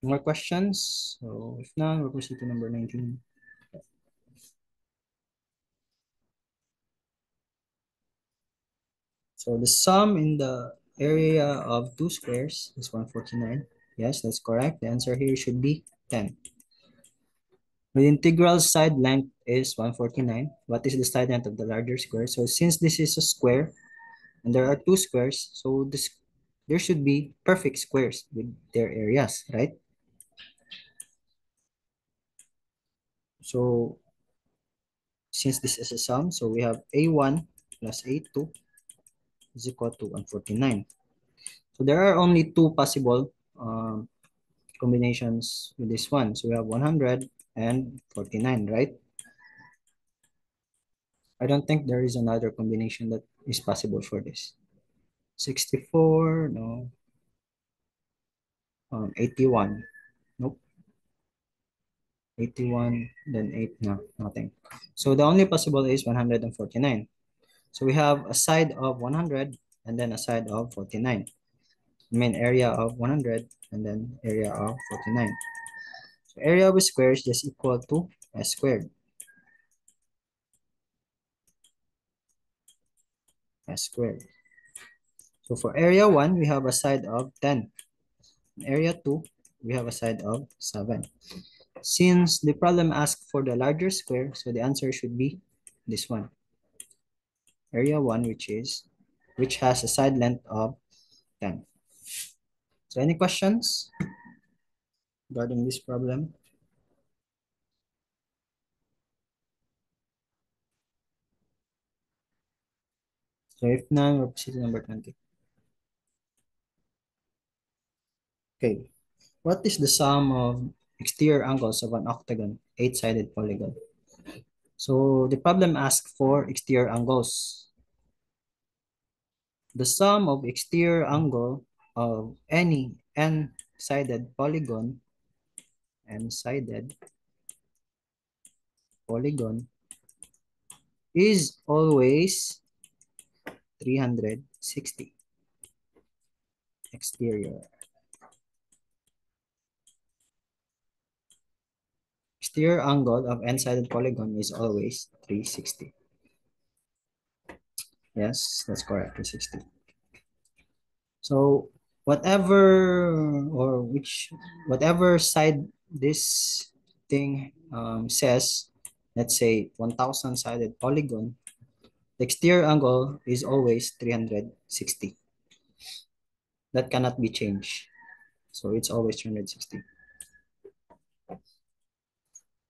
More questions? So if none, we'll proceed to number 19. So the sum in the area of 2 squares is 149. Yes, that's correct. The answer here should be 10. The integral side length is 149. What is the side length of the larger square? So since this is a square and there are 2 squares, so there should be perfect squares with their areas, right? So since this is a sum, so we have A1 plus A2 is equal to 149. So there are only 2 possible combinations with this one. So we have 100 and 49, right? I don't think there is another combination that is possible for this. 64, no. 81, nope. 81, then 8, no, nothing. So the only possible is 149. So we have a side of 100 and then a side of 49. Area of 100 and then area of 49. So area of a square is just equal to s squared. S squared. So for area 1, we have a side of 10. In area 2, we have a side of 7. since the problem asked for the larger square, so the answer should be this one. Area 1, which has a side length of 10. So any questions regarding this problem? So if none, we'll proceed to number 20. Okay, what is the sum of exterior angles of an octagon, 8-sided polygon? So the problem asks for exterior angles. The sum of exterior angle of any n-sided polygon, is always 360. Exterior angle of n-sided polygon is always 360. Yes, that's correct, 360. So whatever side this thing says, let's say 1000-sided polygon, the exterior angle is always 360. That cannot be changed. So it's always 360.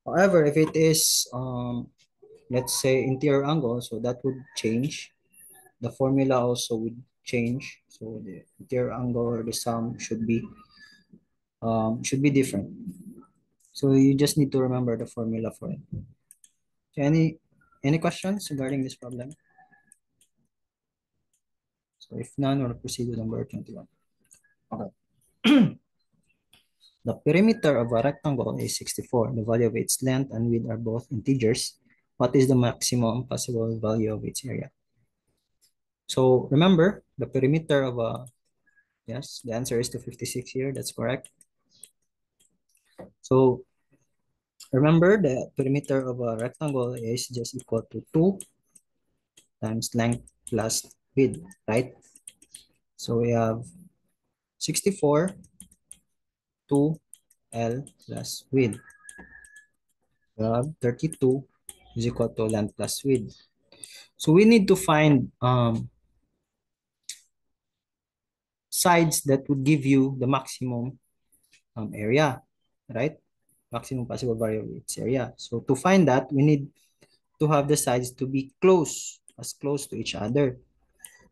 However, if it is, let's say interior angle, so that would change. The formula also would change. So the interior angle or the sum should be different. So you just need to remember the formula for it. So any questions regarding this problem? So if none, we'll proceed to number 21. Okay. The perimeter of a rectangle is 64. The value of its length and width are both integers. What is the maximum possible value of its area? So remember, the perimeter of a, yes, the answer is 256 here. That's correct. So remember, the perimeter of a rectangle is just equal to 2 times length plus width, right? So we have 64 2L plus width. We have 32 is equal to length plus width. So we need to find sides that would give you the maximum area, right? Maximum possible value of its area. So to find that, we need to have the sides to be as close to each other.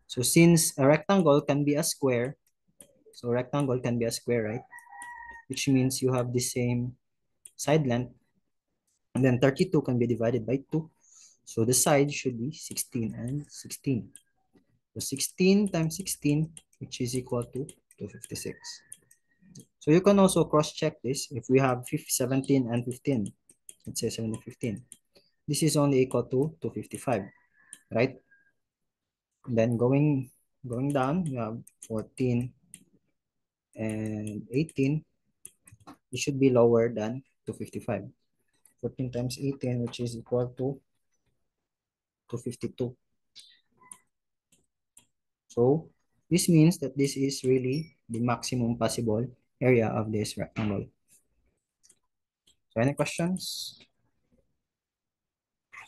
So since a rectangle can be a square, so rectangle can be a square, right? Which means you have the same side length, and then 32 can be divided by 2. So the side should be 16 and 16. So 16 times 16, which is equal to 256. So you can also cross-check this. If we have 17 and 15, let's say 17 and 15, this is only equal to 255, right? And then going down, you have 14 and 18. It should be lower than 255. 14 times 18, which is equal to 252. So this means that this is really the maximum possible area of this rectangle. So any questions?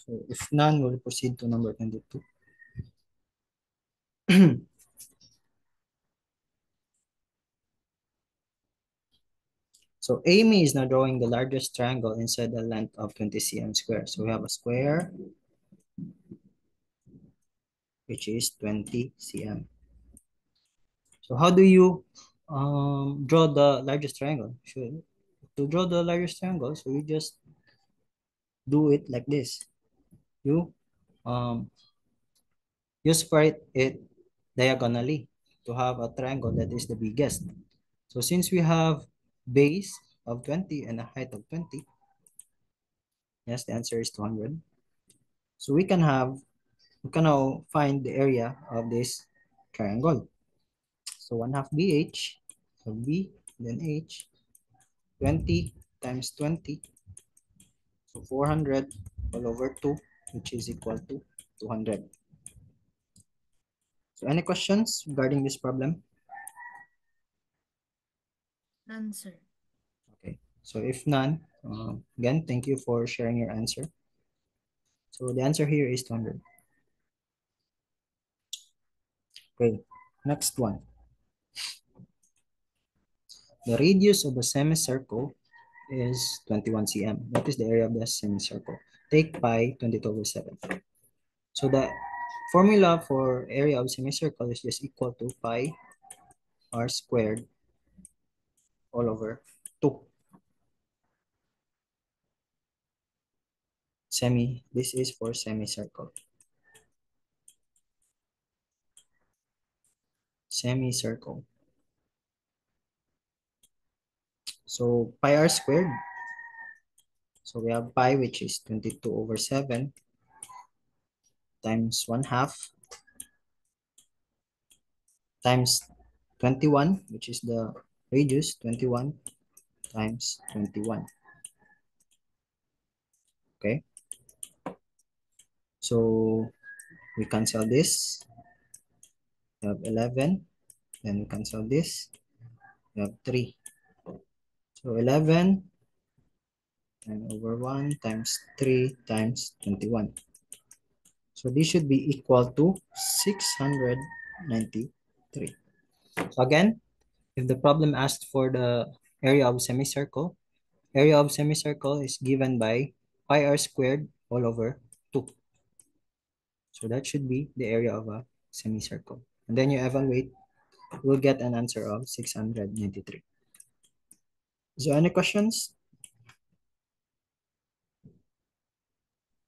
So if none, we'll proceed to number 22. So Amy is now drawing the largest triangle inside the length of 20 cm square. So we have a square, which is 20 cm. So how do you draw the largest triangle? To draw the largest triangle, so you just do it like this. You separate it diagonally to have a triangle that is the biggest. So since we have base of 20 and a height of 20, yes, the answer is 200. So we can now find the area of this triangle. So 1/2 BH, so B, then H, 20 times 20, so 400 all over 2, which is equal to 200. So any questions regarding this problem? Answer. Okay. So if none, again, thank you for sharing your answer. So the answer here is 200. Okay, next one. The radius of a semicircle is 21 cm. What is the area of the semicircle? Take pi 22/7. So the formula for area of semicircle is just equal to pi r squared all over 2. This is for semicircle. Semicircle. So pi r squared. So we have pi, which is 22/7 times 1/2 times 21, which is the radius, 21 times 21. Okay. So we cancel this. We have 11. Then we cancel this. We have 3. So 11 and over 1 times 3 times 21. So this should be equal to 693. So again, if the problem asked for the area of semicircle is given by pi r squared all over 2. So that should be the area of a semicircle. And then you evaluate, we'll get an answer of 693. Is there any questions?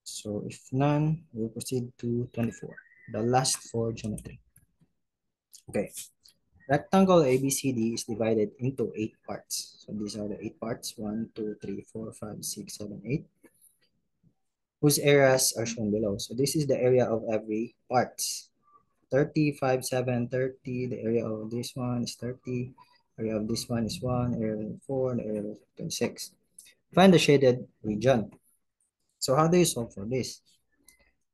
So if none, we'll proceed to 24, the last for geometry. Okay. Rectangle ABCD is divided into 8 parts. So these are the 8 parts, 1, 2, 3, 4, 5, 6, 7, 8, whose areas are shown below. So this is the area of every parts. 30, 5, 7, 30. The area of this one is 30. Area of this one is 1. Area of 4. The area of 26. Find the shaded region. So how do you solve for this?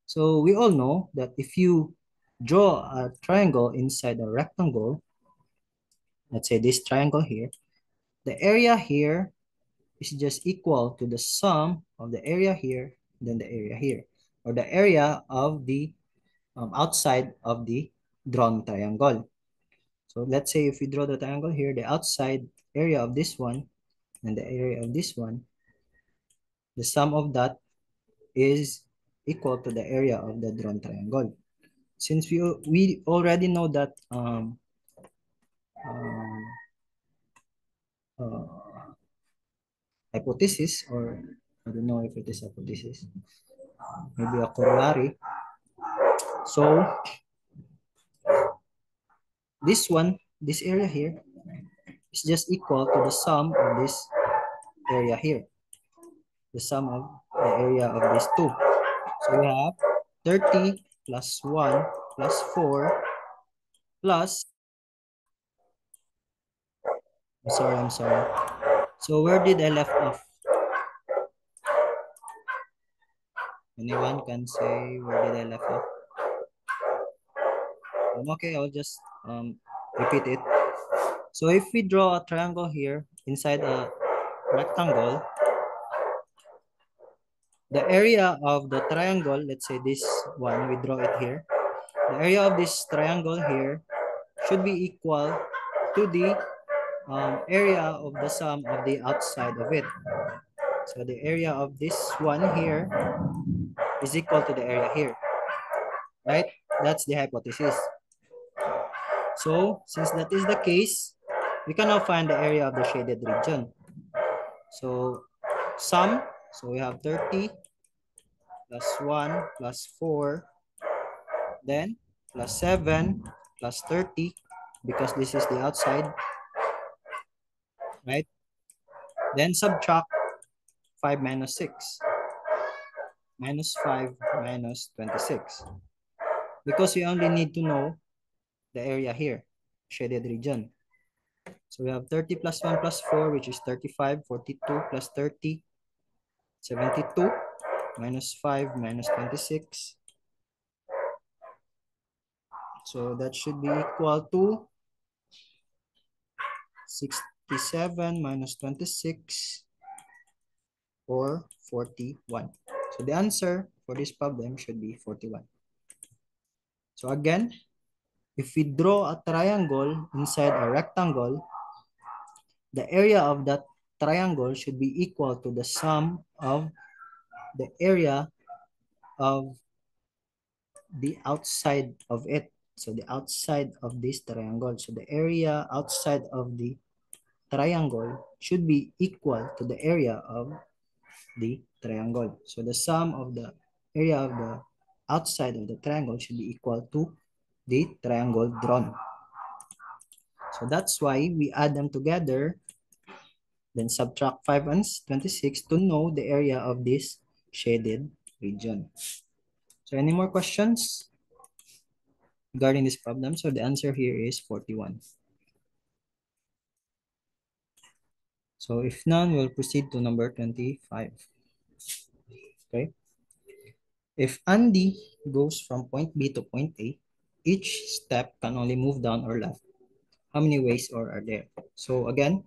So we all know that if you draw a triangle inside a rectangle, let's say this triangle here, the area here is just equal to the sum of the area here, then the area here, or the area of the outside of the drawn triangle. So let's say if we draw the triangle here, the outside area of this one and the area of this one, the sum of that is equal to the area of the drawn triangle. Since we already know that hypothesis, or I don't know if it is hypothesis, maybe a corollary. So this one, this area here is just equal to the sum of this area here, the sum of the area of these two. So we have 30 plus 1 plus 4 plus, I'm sorry. So where did I left off? Anyone can say where did I left off? Okay, I'll just repeat it. So if we draw a triangle here inside a rectangle, the area of the triangle, let's say this one, we draw it here. The area of this triangle here should be equal to the area of the sum of the outside of it. So the area of this one here is equal to the area here, right? That's the hypothesis. So since that is the case, we can now find the area of the shaded region. So sum, so we have 30 plus 1 plus 4, then plus 7 plus 30, because this is the outside, right? Then subtract 5 minus 6, minus 5 minus 26, because we only need to know the area here, shaded region. So we have 30 plus 1 plus 4, which is 35, 42 plus 30, 72, minus 5 minus 26. So that should be equal to 67 minus 26 or 41? So the answer for this problem should be 41. So again, if we draw a triangle inside a rectangle, the area of that triangle should be equal to the sum of the area of the outside of it. So the outside of this triangle. So the area outside of the triangle should be equal to the area of the triangle. So the sum of the area of the outside of the triangle should be equal to the triangle drawn. So that's why we add them together, then subtract 5 and 26 to know the area of this shaded region. So any more questions regarding this problem? So the answer here is 41. So if none, we'll proceed to number 25. Okay. If Andy goes from point B to point A, each step can only move down or left. How many ways or are there? So again,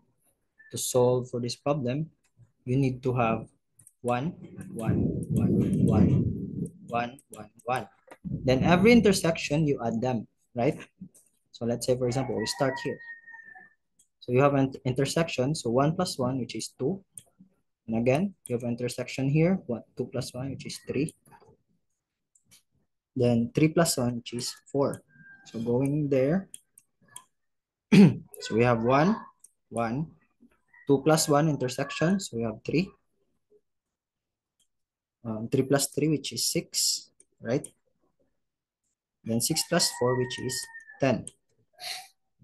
to solve for this problem, you need to have 1, 1, 1, 1, 1, 1, 1. Then every intersection, you add them, right? So let's say, for example, we start here. So you have an intersection, so 1 plus 1, which is 2. And again, you have an intersection here, 2 plus 1, which is 3. Then 3 plus 1, which is 4. So going there, so we have 1, 1, 2 plus 1 intersection, so we have 3. 3 plus 3, which is 6, right? Then 6 plus 4, which is 10.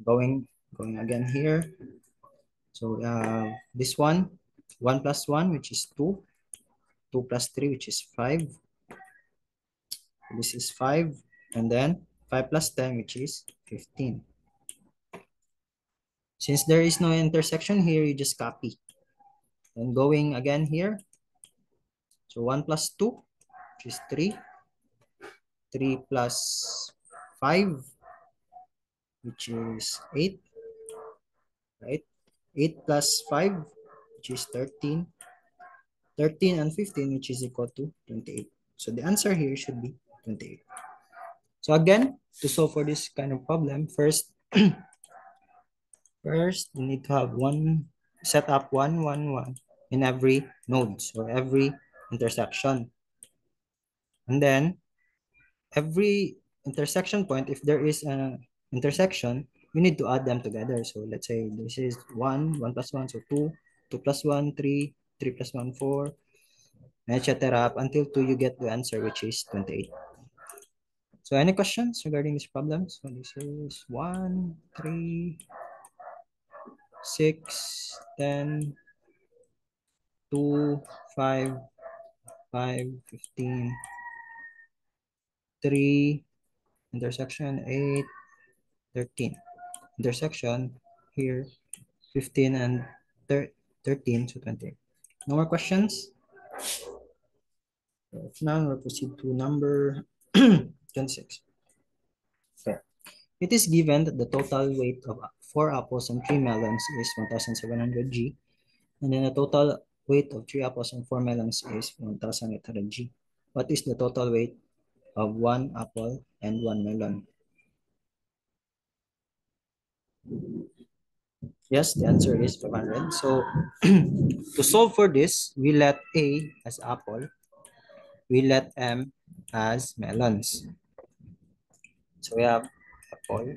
Going again here. So this one, 1 plus 1, which is 2. 2 plus 3, which is 5. This is 5. And then 5 plus 10, which is 15. Since there is no intersection here, you just copy. And going again here. So 1 plus 2, which is 3. 3 plus 5, which is 8. Right? 8 plus 5, which is 13. 13 and 15, which is equal to 28. So the answer here should be 28. So again, to solve for this kind of problem, first, you need to have set up 1, 1, 1 in every node, so every intersection. And then every intersection point, if there is an intersection, you need to add them together. So let's say this is 1, 1 plus 1, so 2, 2 plus 1, 3, 3 plus 1, 4, etc. up until 2 you get the answer, which is 28. So any questions regarding this problem? So this is 1, 3, 6, 10, 2, 5, 5, 15, 3, intersection 8, 13. Intersection here 15 and 13, so 28. No more questions? If none, we'll proceed to number 26. Okay. It is given that the total weight of 4 apples and 3 melons is 1,700 G, and then the total weight of 3 apples and 4 melons is 1,800 G. What is the total weight of 1 apple and 1 melon? Yes, the answer is 500. So to solve for this, we let A as apple, we let M as melons. So we have apple,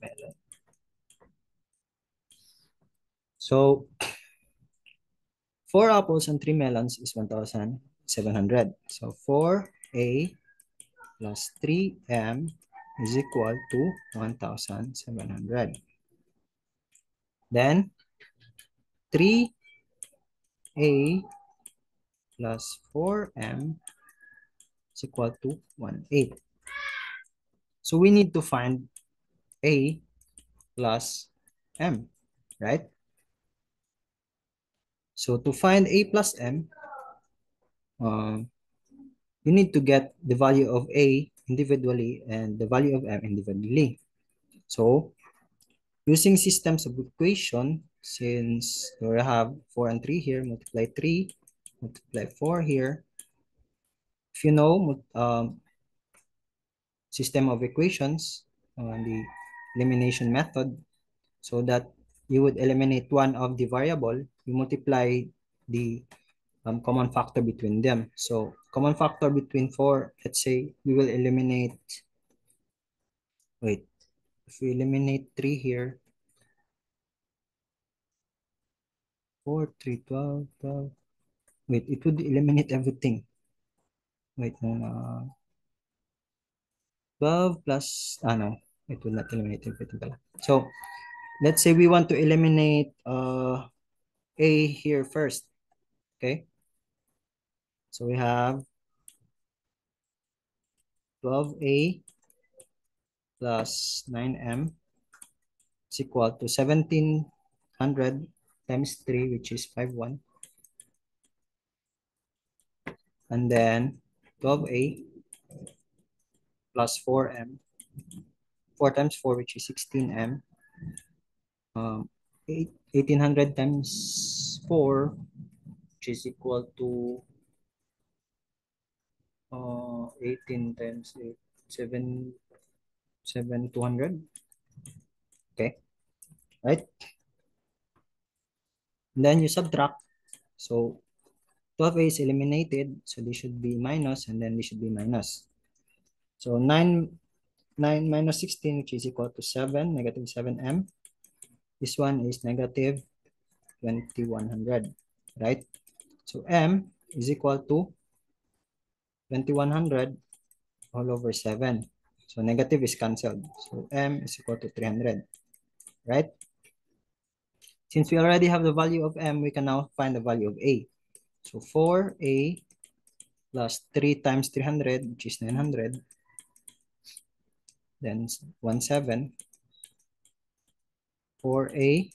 melon. So 4 apples and 3 melons is 1,700. So 4A plus 3M is equal to 1,700. Then 3A plus 4M is equal to 1/8. So we need to find A plus M, right? So to find A plus M, you need to get the value of A individually and the value of M individually. So using systems of equation, since we have 4 and 3 here, multiply 3, multiply 4 here. If you know system of equations, the elimination method, so that you would eliminate one of the variable, you multiply the common factor between them. So common factor between 4, let's say we will eliminate, wait, if we eliminate 3 here, 4, 3, 12, 12, wait, it would eliminate everything. Wait, no, 12 plus, no, it will not eliminate everything pala. So let's say we want to eliminate A here first, okay? So we have 12A plus 9M is equal to 1700 times 3, which is 51. And then 12A plus 4M, 4 times 4, which is 16M. 1800 times 4, which is equal to 18 times 8, 200. Okay, right? And then you subtract. So 12A is eliminated, so this should be minus, and then this should be minus. So 9 minus 16, which is equal to 7, negative 7M. This one is negative 2100, right? So M is equal to 2100 all over 7. So negative is cancelled. So M is equal to 300, right? Since we already have the value of M, we can now find the value of A. So 4A plus 3 times 300, which is 900. Then 17. 4A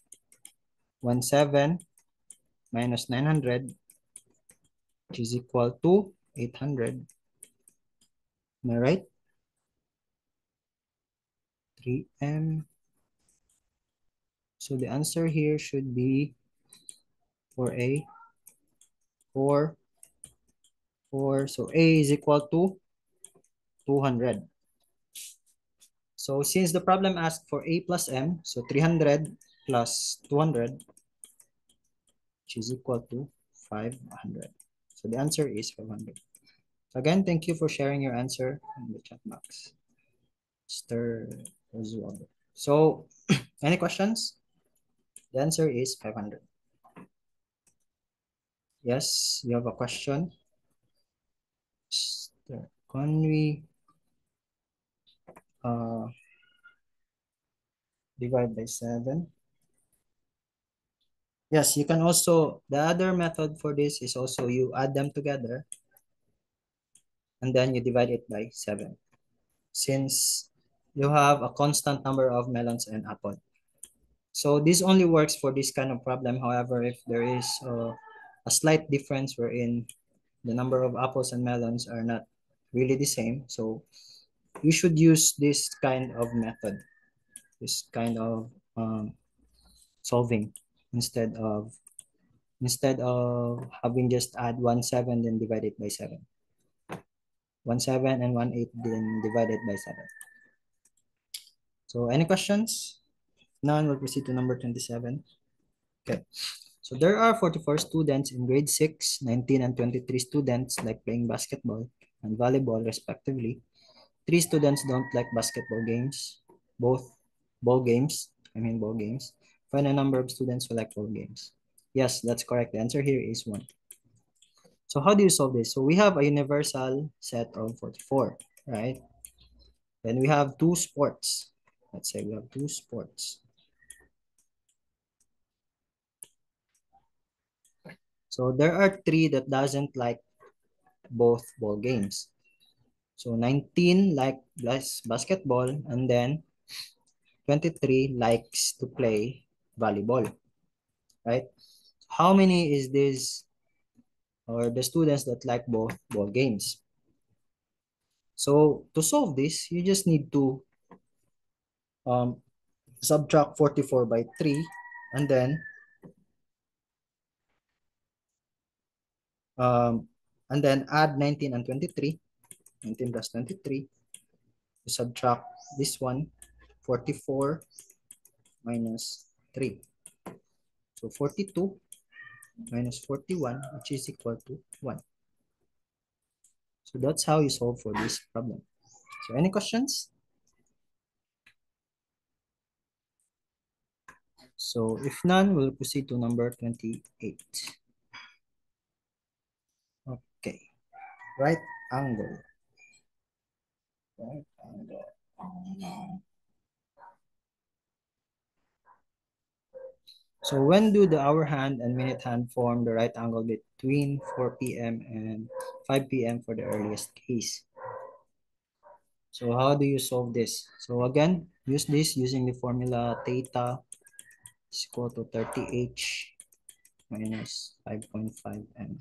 17 minus 900, which is equal to 800. Am I right? 3M. So the answer here should be 4A. 4. So A is equal to 200. So since the problem asked for A plus M, so 300 plus 200, which is equal to 500. So the answer is 500. So again, thank you for sharing your answer in the chat box, Mr. Oswaldo. So any questions? The answer is 500. Yes, you have a question? Can we divide by 7? Yes, you can also, the other method for this is also you add them together and then you divide it by 7. Since you have a constant number of melons and apple. So this only works for this kind of problem. However, if there is a slight difference wherein the number of apples and melons are not really the same, so you should use this kind of method, this kind of solving instead of having just add 1 7 then divide it by 7. 1 7 and 1 8 then divide it by 7. So any questions? None, we'll proceed to number 27. Okay. So there are 44 students in grade 6, 19 and 23 students like playing basketball and volleyball respectively. 3 students don't like basketball games, ball games. Find a number of students who like ball games. Yes, that's correct. The answer here is 1. So how do you solve this? So we have a universal set of 44, right? Then we have 2 sports. Let's say we have 2 sports. So there are 3 that doesn't like both ball games. So 19 like basketball and then 23 likes to play volleyball, right? How many is this, or the students that like both ball games? So to solve this, you just need to subtract 44 by 3 and then And then add 19 and 23. 19 plus 23. You subtract this one, 44 minus 3. So 42 minus 41, which is equal to 1. So that's how you solve for this problem. So any questions? So if none, we'll proceed to number 28. Okay, right angle. Right angle. So when do the hour hand and minute hand form the right angle between 4 p.m. and 5 p.m. for the earliest case? So how do you solve this? So again, use this using the formula theta is equal to 30h minus 5.5 m.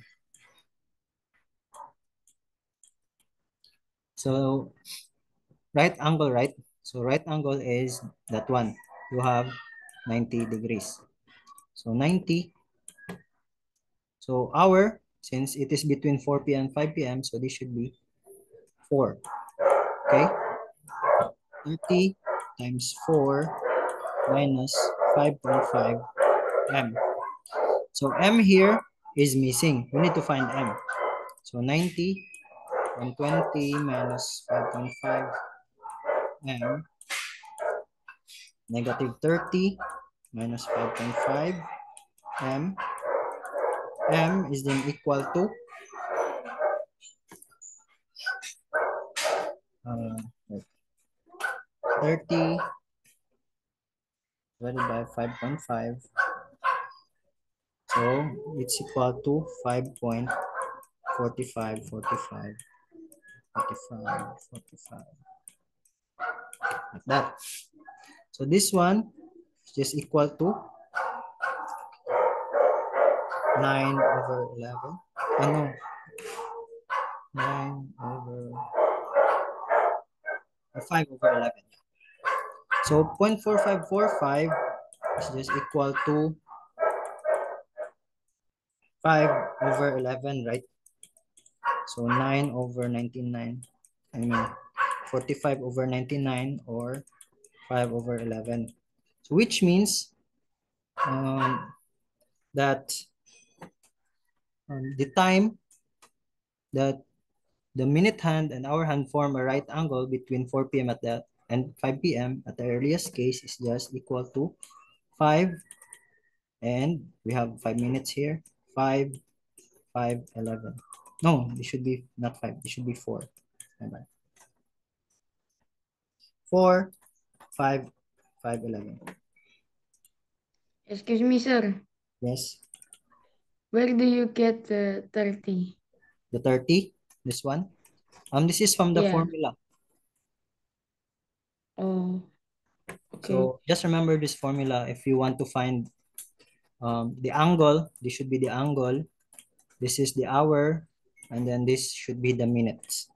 So right angle, right? So right angle is that one. You have 90 degrees. So 90. So hour, since it is between 4 p.m. and 5 p.m., so this should be 4. Okay? 30 times 4 minus 5.5 m. So m here is missing. We need to find m. So 90 and 20 minus 5.5 m, negative 30 minus 5.5 m. M is then equal to 30 divided by 5.5. So it's equal to 5.45, 45, 45, 45. Like that. So this one is just equal to 9 over 11. No. 9 over 5 over 11. So 0.4545 is just equal to 5 over 11, right? So 9 over 99. I mean 45 over 99 or 5 over 11. So which means that the time that the minute hand and hour hand form a right angle between 4 p.m. at the and 5 p.m. at the earliest case is just equal to 5, and we have 5 minutes here. 5, 5, 11. No, it should be not 5. It should be 4. 4, 5, 5, 11. Excuse me, sir. Yes. Where do you get the 30? The 30, this one. This is from the Yeah. formula. Oh, okay. So just remember this formula if you want to find the angle. This should be the angle. This is the hour, and then this should be the minutes.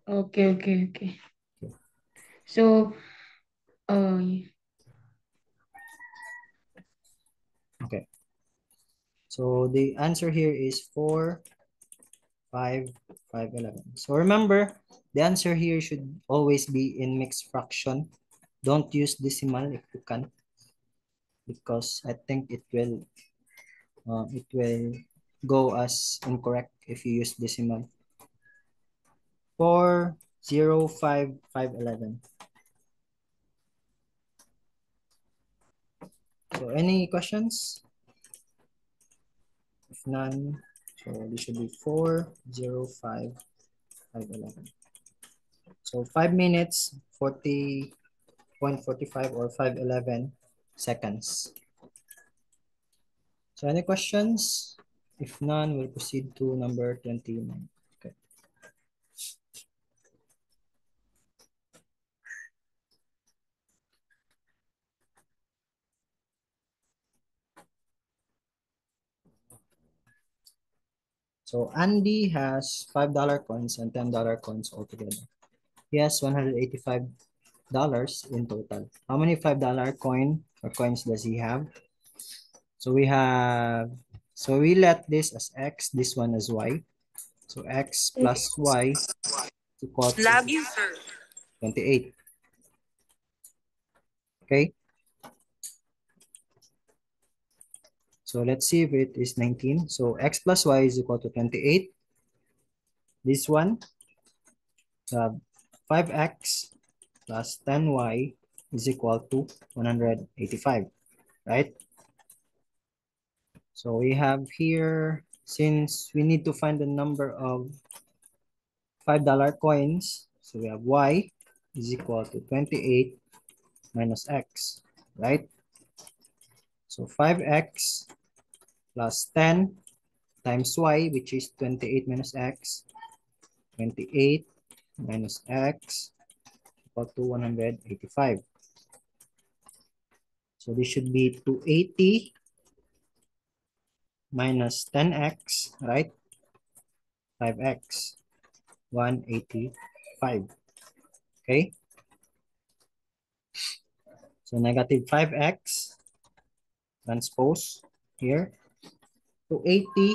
Okay. So, Okay. So the answer here is 4, 5, 5, 11. So remember, the answer here should always be in mixed fraction. Don't use decimal if you can, because I think it will go as incorrect if you use decimal. 4, 0, 5, 5, 11. So any questions? If none, so this should be 4, 0, 5, 5, 11. So 5 minutes, 40.45 or 5:11 seconds. So any questions? If none, we'll proceed to number 29. Okay. So Andy has $5 coins and $10 coins altogether. He has $185 in total. How many $5 coins does he have? So we have So we let this as x, this one as y. So x plus y is equal to 28. Okay. So let's see if it is 19. So x plus y is equal to 28. This one, 5x plus 10y is equal to 185, right? So we have here, since we need to find the number of $5 coins, so we have y is equal to 28 minus x, right? So 5x plus 10 times y, which is 28 minus x, 28 minus x equal to 185. So this should be 280 minus 10x, right? 5x, 185. Okay? So negative 5x transpose here. 280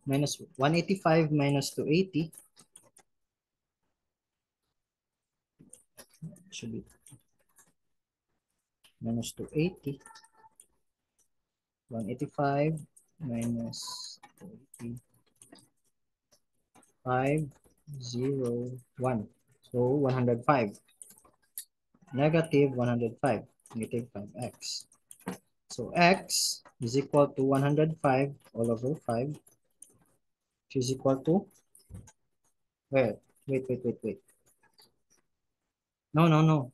minus 185 minus 280 should be minus 280. 185 minus 280. 501. So 105. Negative 105. Negative 5x. So x is equal to 105 all over 5, which is equal to, wait. No.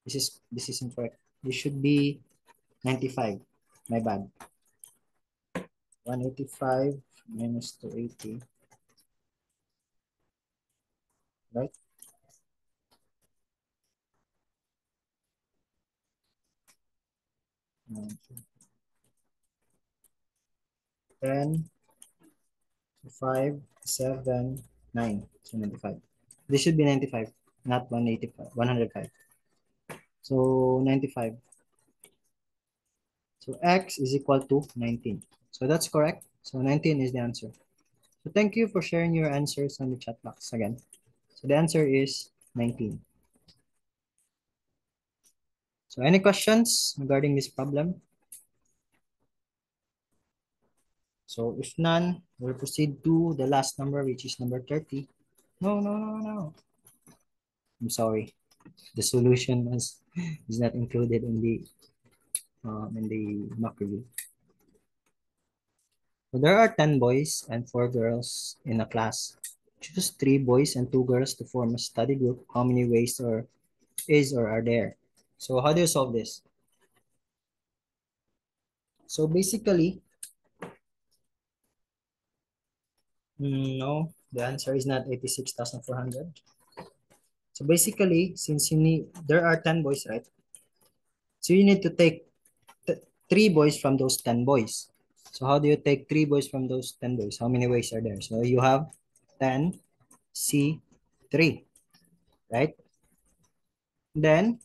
This is incorrect. This should be 95. My bad. 185 minus 280. Right? Um, 10, 5, 7, 9. So 95. This should be 95, not 185, 105. So 95. So x is equal to 19. So that's correct. So 19 is the answer. So thank you for sharing your answers on the chat box again. So the answer is 19. So any questions regarding this problem? So if none, we'll proceed to the last number, which is number 30. No. I'm sorry. The solution is not included in the mock review. So there are 10 boys and 4 girls in a class. Choose 3 boys and 2 girls to form a study group. How many ways or are there? So how do you solve this? So basically, no, the answer is not 86,400. So basically, since there are 10 boys, right? So you need to take 3 boys from those 10 boys. So how do you take 3 boys from those 10 boys? How many ways are there? So you have 10 C3, right? Then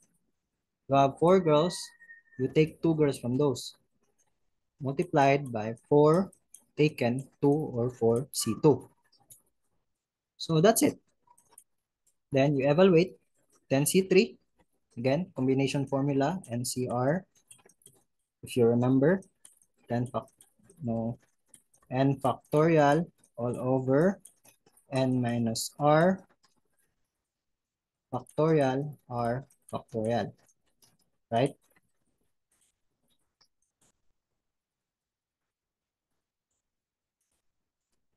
you have 4 girls. You take 2 girls from those. Multiplied by 4 taken 2 or 4 C2. So that's it. Then you evaluate 10 C3. Again, combination formula, NCR. If you remember, 10 n factorial all over n minus r factorial r factorial, right?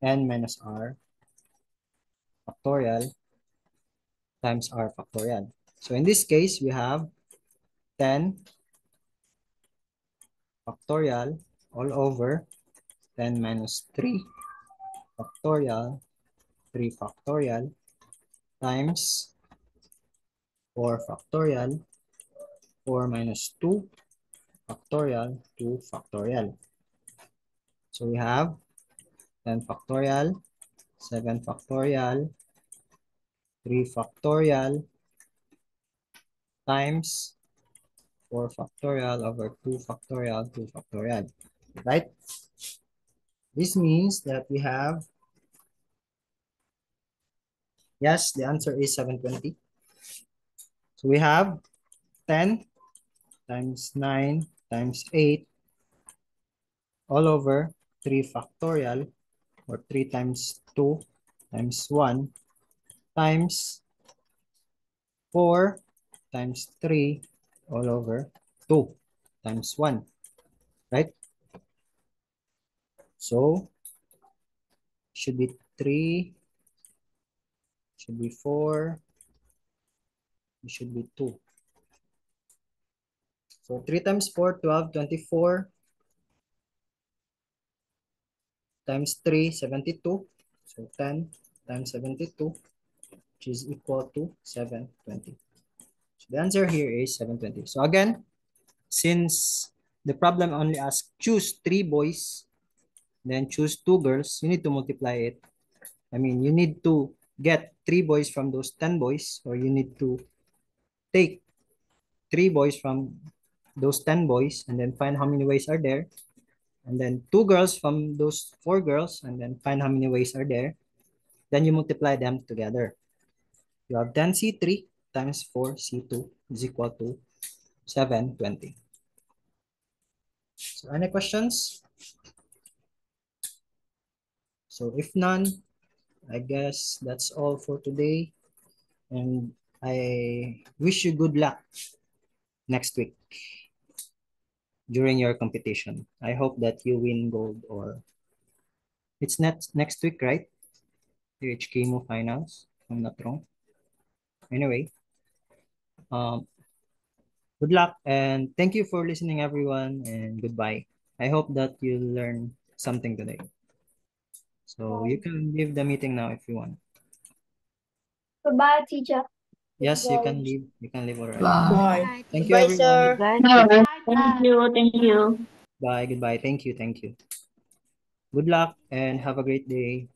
N minus r factorial times r factorial. So in this case, we have 10 factorial all over 10 minus 3 factorial 3 factorial times 4 factorial 4 minus 2 factorial 2 factorial. So we have 10 factorial, 7 factorial, 3 factorial times 4 factorial over 2 factorial, 2 factorial. right? This means that we have, yes, the answer is 720. So we have 10 times 9 times 8 all over 3 factorial, or 3 times 2 times 1 times 4 times 3 all over 2 times 1, right? So should be 3, should be 4, it should be 2. So 3 times 4, 12, 24 times 3, 72. So 10 times 72, which is equal to 720. So the answer here is 720. So again, since the problem only asks choose 3 boys, then choose 2 girls, you need to multiply it. I mean, you need to get 3 boys from those 10 boys, or you need to take 3 boys from those 10 boys and then find how many ways are there. And then 2 girls from those 4 girls and then find how many ways are there. Then you multiply them together. You have 10C3 times 4C2 is equal to 720. So any questions? So if none, I guess that's all for today. And I wish you good luck next week during your competition. I hope that you win gold, or it's next week, right? The HKMO finals, if I'm not wrong. Anyway, good luck and thank you for listening, everyone, and goodbye. I hope that you learned something today. So you can leave the meeting now if you want. Goodbye, teacher. Yes, you can leave. You can leave already. Bye. Thank you, Bye, everyone. sir. Thank you. Thank you. Bye. Goodbye. Thank you. Thank you. Good luck and have a great day.